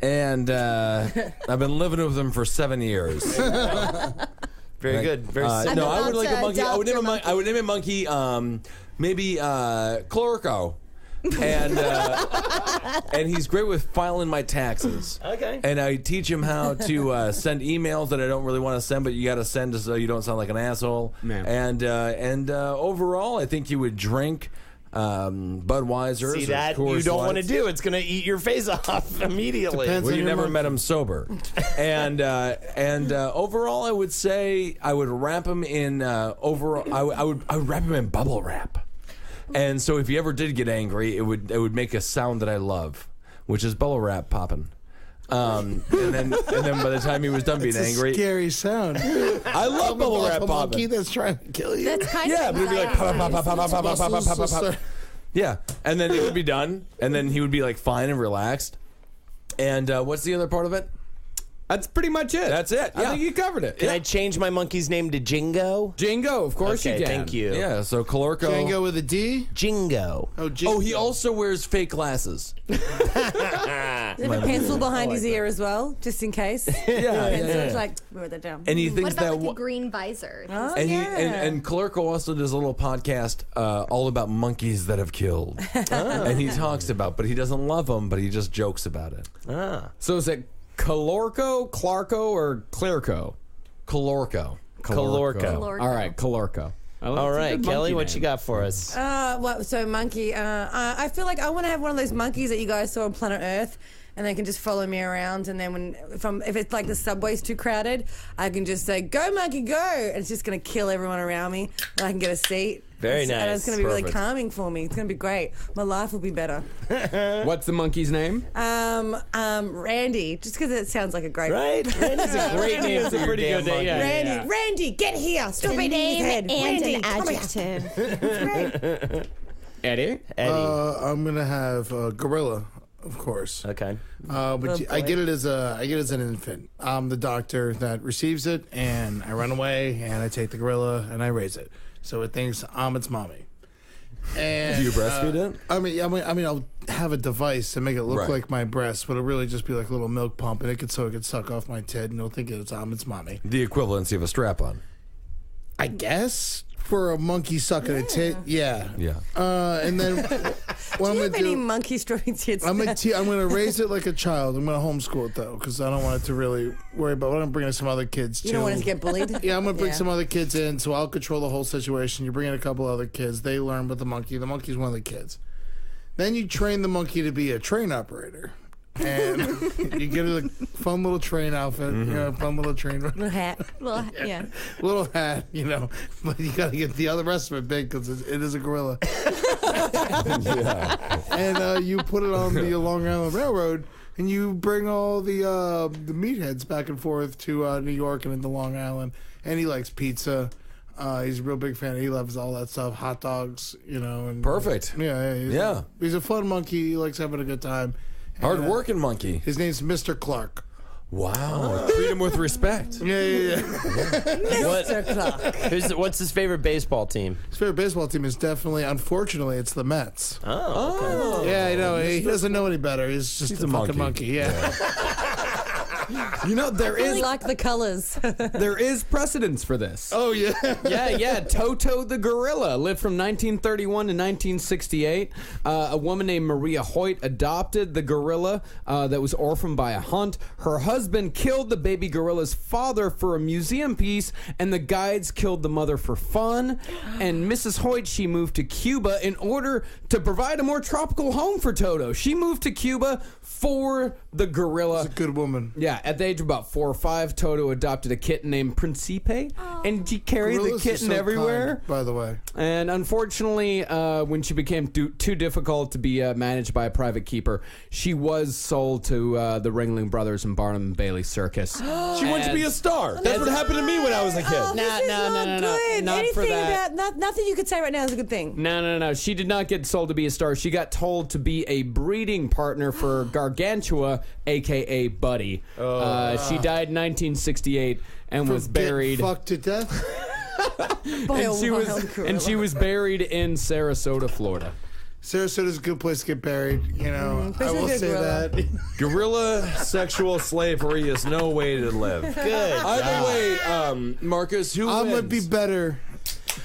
Speaker 7: And I've been living with him for 7 years.
Speaker 8: Very good. Very
Speaker 7: No,
Speaker 8: simple.
Speaker 7: I would
Speaker 3: about
Speaker 7: like
Speaker 3: to
Speaker 7: a monkey. I would name a
Speaker 3: adopt
Speaker 7: monkey. I would name a monkey. Maybe Chlorco. And he's great with filing my taxes.
Speaker 8: Okay.
Speaker 7: And I teach him how to send emails that I don't really want to send, but you got to send so you don't sound like an asshole.
Speaker 5: Man.
Speaker 7: And overall, I think you would drink Budweiser.
Speaker 8: See that you don't want to do. It's going to eat your face off immediately.
Speaker 10: Depends.
Speaker 7: Well, you
Speaker 10: on your
Speaker 7: never
Speaker 10: monkey.
Speaker 7: met him sober. and overall, I would say I would wrap him in I would wrap him in bubble wrap. And so if he ever did get angry, it would make a sound that I love, which is bubble wrap popping. And then by the time he was done being
Speaker 10: It's
Speaker 7: angry,
Speaker 10: a scary sound.
Speaker 7: I love bubble wrap
Speaker 10: a monkey
Speaker 7: popping.
Speaker 10: that's trying to kill you.
Speaker 3: That's kind
Speaker 7: Yeah,
Speaker 3: of
Speaker 7: but it'd be like pop, pop, pop, pop, pop, pop, pop, pop, pop, pop, pop. Yeah, and then it would be done, and then he would be like fine and relaxed. And what's the other part of it?
Speaker 5: That's pretty much it.
Speaker 7: That's it.
Speaker 5: I
Speaker 7: Yeah.
Speaker 5: think you covered it.
Speaker 8: Can I change my monkey's name to Jingo?
Speaker 5: Jingo, of course
Speaker 8: Okay,
Speaker 5: you can.
Speaker 8: thank you.
Speaker 7: Yeah, so Calorco.
Speaker 10: Django with a D?
Speaker 8: Jingo.
Speaker 10: Oh,
Speaker 7: Oh, he also wears fake glasses.
Speaker 9: There's a pencil behind his ear as well, just in case.
Speaker 7: Yeah,
Speaker 9: It's like, wrote that down.
Speaker 7: And he
Speaker 3: What
Speaker 7: thinks
Speaker 3: about
Speaker 7: that
Speaker 3: like a green visor?
Speaker 7: and and Calorco also does a little podcast all about monkeys that have killed. And he talks about, but he doesn't love them, but he just jokes about it.
Speaker 5: So is it Calorco, Clarko, or Clearco?
Speaker 7: Calorco.
Speaker 8: Calorco.
Speaker 3: Calorco.
Speaker 5: All right, Calorco.
Speaker 8: All right, Kelly, what you got for us?
Speaker 9: So monkey. I feel like I want to have one of those monkeys that you guys saw on Planet Earth, and they can just follow me around. And then if it's like the subway's too crowded, I can just say, "Go monkey, go!" And it's just gonna kill everyone around me, and I can get a seat.
Speaker 8: Very
Speaker 9: And
Speaker 8: nice.
Speaker 9: it's gonna be really
Speaker 7: Perfect.
Speaker 9: calming for me. It's gonna be great. My life will be better.
Speaker 5: What's the monkey's name?
Speaker 9: Randy, just because it sounds like a great.
Speaker 8: Right? Randy's a great name for your damn monkey.
Speaker 9: Randy, Randy, get here! Stupid
Speaker 3: Name
Speaker 9: head.
Speaker 3: and
Speaker 9: Randy,
Speaker 3: an
Speaker 9: come here.
Speaker 3: adjective.
Speaker 5: Eddie?
Speaker 8: Eddie.
Speaker 10: I'm gonna have Gorilla, of course.
Speaker 8: Okay.
Speaker 10: But I get it as an infant. I'm the doctor that receives it, and I run away, and I take the gorilla and I raise it, so it thinks I'm its mommy. And
Speaker 7: Do you breastfeed it?
Speaker 10: I mean, I'll have a device to make it look
Speaker 7: Right.
Speaker 10: like my breast, but it'll really just be like a little milk pump, and it could suck off my tit, and it'll think I'm its mommy.
Speaker 7: The equivalency of a strap-on.
Speaker 10: I guess for a monkey sucking a tit, yeah.
Speaker 7: Yeah.
Speaker 10: And then what
Speaker 9: Do
Speaker 10: I'm
Speaker 9: you
Speaker 10: gonna
Speaker 9: have any
Speaker 10: do?
Speaker 9: monkey stroking tits?
Speaker 10: I'm gonna raise it like a child. I'm gonna homeschool it though, because I don't want it to really worry about. I'm gonna bring in some other kids too.
Speaker 9: You don't want it to get bullied?
Speaker 10: Yeah, I'm gonna bring
Speaker 9: Yeah.
Speaker 10: some other kids in, so I'll control the whole situation. You bring in a couple other kids. They learn with the monkey. The monkey's one of the kids. Then you train the monkey to be a train operator, and you get it a fun little train outfit, fun little train.
Speaker 9: Little hat.
Speaker 3: Well, yeah.
Speaker 10: Little hat, but you got to get the other rest of it big because it is a gorilla. And you put it on the Long Island Railroad, and you bring all the meatheads back and forth to New York and into Long Island. And he likes pizza. He's a real big fan. He loves all that stuff, hot dogs, And
Speaker 7: Perfect.
Speaker 10: Yeah. He's a fun monkey. He likes having a good time. And,
Speaker 7: Hard-working monkey.
Speaker 10: his name's Mr. Clark.
Speaker 7: Wow. Treat him with respect.
Speaker 10: Yeah.
Speaker 9: Mr. Clark.
Speaker 8: What's his favorite baseball team?
Speaker 10: His favorite baseball team is definitely, unfortunately, it's the Mets.
Speaker 8: Oh, okay.
Speaker 10: Yeah, he doesn't know any better. He's just a
Speaker 7: a
Speaker 10: fucking
Speaker 7: monkey.
Speaker 10: monkey. Yeah.
Speaker 5: You know, there
Speaker 9: I
Speaker 5: is
Speaker 9: like the colors.
Speaker 5: there is precedence for this.
Speaker 10: Oh, yeah.
Speaker 5: Yeah. Toto the gorilla lived from 1931 to 1968. A woman named Maria Hoyt adopted the gorilla that was orphaned by a hunt. Her husband killed the baby gorilla's father for a museum piece, and the guides killed the mother for fun. And Mrs. Hoyt, she moved to Cuba in order to provide a more tropical home for Toto. She moved to Cuba for the gorilla.
Speaker 10: She's a good woman.
Speaker 5: Yeah, at the age of about 4 or 5, Toto adopted a kitten named Principe, and she carried
Speaker 10: Gorillas
Speaker 5: the
Speaker 10: are
Speaker 5: kitten
Speaker 10: so
Speaker 5: everywhere.
Speaker 10: kind, by the way.
Speaker 5: And unfortunately, when she became too difficult to be managed by a private keeper, she was sold to the Ringling Brothers and Barnum and Bailey Circus.
Speaker 7: She wanted to be a star. That's what happened to me when I was a kid.
Speaker 9: Oh, this is not good.
Speaker 5: not
Speaker 9: Anything
Speaker 5: for that.
Speaker 9: about nothing you could say right now is a good thing.
Speaker 5: No. She did not get sold to be a star. She got told to be a breeding partner for Gargantua, a.k.a. Buddy. She died in 1968 and was buried.
Speaker 10: Fucked to death.
Speaker 5: And she was buried in Sarasota, Florida.
Speaker 10: Sarasota's a good place to get buried. You know, I will say
Speaker 9: gorilla.
Speaker 10: that.
Speaker 7: Gorilla sexual slavery is no way to live.
Speaker 8: Good.
Speaker 7: Either way, Marcus, who
Speaker 10: I'm
Speaker 7: wins?
Speaker 10: gonna be better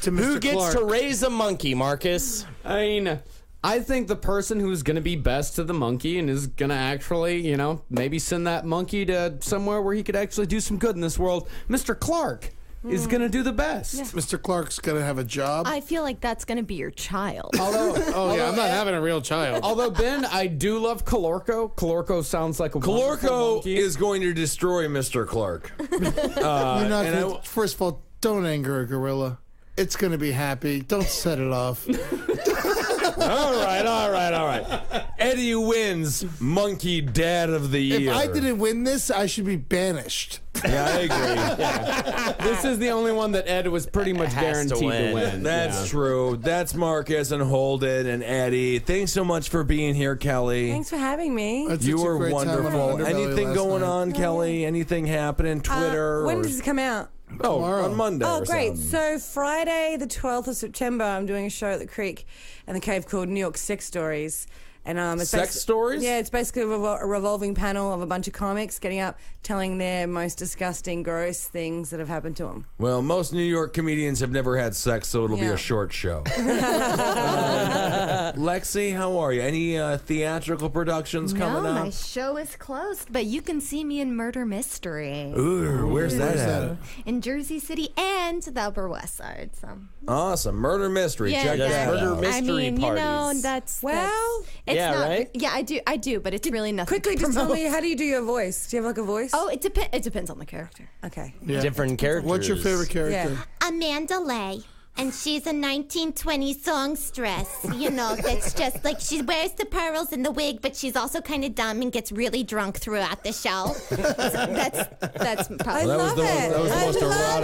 Speaker 10: to Mr.
Speaker 8: Who gets
Speaker 10: Clark.
Speaker 8: to raise a monkey, Marcus?
Speaker 5: I mean, I think the person who's going to be best to the monkey and is going to actually, maybe send that monkey to somewhere where he could actually do some good in this world, Mr. Clark is going to do the best.
Speaker 10: Mr. Clark's gonna have a job.
Speaker 3: I feel like that's going to be your child.
Speaker 10: Oh yeah, I'm not having a real child.
Speaker 5: Although, Ben, I do love Calorco. Calorco sounds like a wonderful
Speaker 7: Calorco
Speaker 5: monkey.
Speaker 7: is going to destroy Mr. Clark.
Speaker 10: You're not gonna, first of all, don't anger a gorilla. It's gonna be happy. Don't set it off.
Speaker 7: All right. Eddie wins Monkey Dad of the Year.
Speaker 10: If I didn't win this, I should be banished.
Speaker 7: Yeah, I agree.
Speaker 5: This is the only one that Ed was pretty much
Speaker 8: Has to
Speaker 5: guaranteed to
Speaker 8: win.
Speaker 5: win.
Speaker 7: That's true. That's Marcus and Holden and Eddie. Thanks so much for being here, Kelly.
Speaker 9: Thanks for having me.
Speaker 10: It's
Speaker 7: You
Speaker 10: such a
Speaker 7: were
Speaker 10: great time at
Speaker 7: wonderful.
Speaker 10: Underbelly
Speaker 7: Anything
Speaker 10: last
Speaker 7: going
Speaker 10: night.
Speaker 7: on, Kelly? Anything happening? Twitter?
Speaker 9: When
Speaker 7: or-
Speaker 9: does it come out?
Speaker 10: Tomorrow.
Speaker 7: on Monday.
Speaker 9: Oh,
Speaker 7: or
Speaker 9: great.
Speaker 7: something.
Speaker 9: So Friday, the 12th of September, I'm doing a show at the Creek and the Cave called New York Sex Stories. And it's
Speaker 7: Sex stories?
Speaker 9: Yeah, it's basically a revolving panel of a bunch of comics getting up, telling their most disgusting, gross things that have happened to them.
Speaker 7: Well, most New York comedians have never had sex, so it'll be
Speaker 9: Yeah.
Speaker 7: a short show. Lexi, how are you? Any theatrical productions coming
Speaker 3: No,
Speaker 7: up?
Speaker 3: my show is closed, but you can see me in Murder Mystery
Speaker 7: Ooh, where's that at?
Speaker 3: in Jersey City and the Upper West Side. So
Speaker 7: Awesome. Murder Mystery. Check that
Speaker 8: Murder
Speaker 7: out.
Speaker 8: Mystery
Speaker 3: I mean, you know,
Speaker 8: parties.
Speaker 3: that's
Speaker 9: Well,
Speaker 3: it's
Speaker 8: Yeah,
Speaker 3: not,
Speaker 8: right?
Speaker 3: Yeah, I do, but it's really nothing.
Speaker 9: quickly,
Speaker 3: to
Speaker 9: just tell
Speaker 3: promote.
Speaker 9: me, how do you do your voice? Do you have like a voice?
Speaker 3: Oh, it depends on the character.
Speaker 9: Okay.
Speaker 10: Yeah.
Speaker 8: Different characters.
Speaker 10: What's your favorite character?
Speaker 9: Yeah.
Speaker 11: Amanda Lay. And she's a 1920 songstress, that's just like she wears the pearls and the wig, but she's also kind of dumb and gets really drunk throughout the show.
Speaker 3: That's probably.
Speaker 7: That was
Speaker 9: love
Speaker 7: the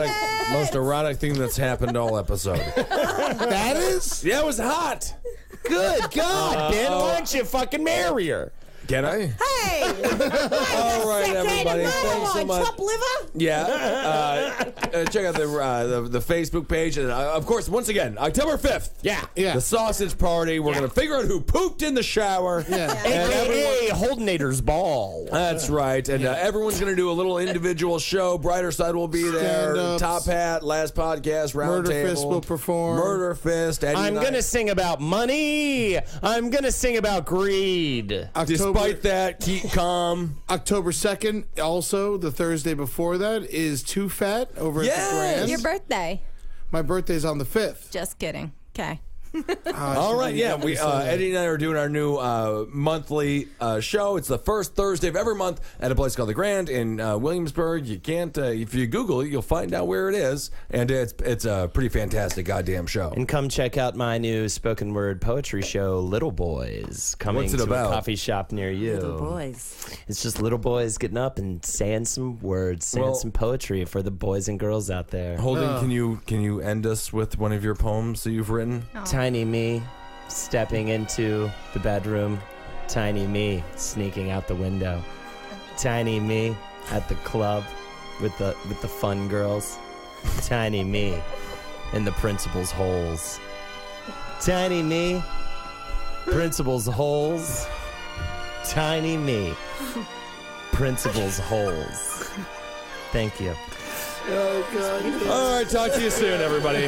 Speaker 9: it.
Speaker 7: most erotic thing that's happened all episode.
Speaker 10: That is?
Speaker 7: Yeah, it was hot.
Speaker 8: Good God, Ben, why don't you fucking marry her?
Speaker 7: Can I?
Speaker 9: Hey!
Speaker 7: All right, everybody. Thanks so much.
Speaker 9: Chop liver?
Speaker 7: Yeah. Check out the Facebook page. And, of course, once again, October 5th.
Speaker 8: Yeah.
Speaker 7: The sausage party. We're going to figure out who pooped in the shower.
Speaker 10: Yeah.
Speaker 7: And
Speaker 8: AKA Holdenator's Ball.
Speaker 7: That's right. And everyone's going to do a little individual show. Brighter Side will be there.
Speaker 10: Stand-ups.
Speaker 7: Top Hat, Last Podcast,
Speaker 10: Murder
Speaker 7: Roundtable.
Speaker 10: Fist will perform.
Speaker 7: Murder Fist. Eddie
Speaker 8: I'm
Speaker 7: and I-
Speaker 8: going to sing about money. I'm going to sing about greed.
Speaker 7: Despite that, keep calm.
Speaker 10: October 2nd, also the Thursday before that, is Too Fat over at
Speaker 7: Yes.
Speaker 10: the Grand.
Speaker 3: Your birthday.
Speaker 10: My birthday's on the 5th.
Speaker 3: Just kidding. Okay.
Speaker 7: All right, yeah. We Eddie and I are doing our new monthly show. It's the first Thursday of every month at a place called the Grand in Williamsburg. You can't if you Google it, you'll find out where it is, and it's a pretty fantastic goddamn show.
Speaker 8: And come check out my new spoken word poetry show, Little Boys, coming
Speaker 7: What's it
Speaker 8: to
Speaker 7: about?
Speaker 8: a coffee shop near you.
Speaker 9: Little boys.
Speaker 8: It's just little boys getting up and saying some words, saying some poetry for the boys and girls out there.
Speaker 7: Holden, can you end us with one of your poems that you've written?
Speaker 8: Tiny me stepping into the bedroom. Tiny me sneaking out the window. Tiny me at the club with the fun girls. Tiny me in the principal's holes. Tiny me, principal's holes. Tiny me, principal's holes. Thank you.
Speaker 10: Oh, God.
Speaker 7: All right, talk to you soon, everybody.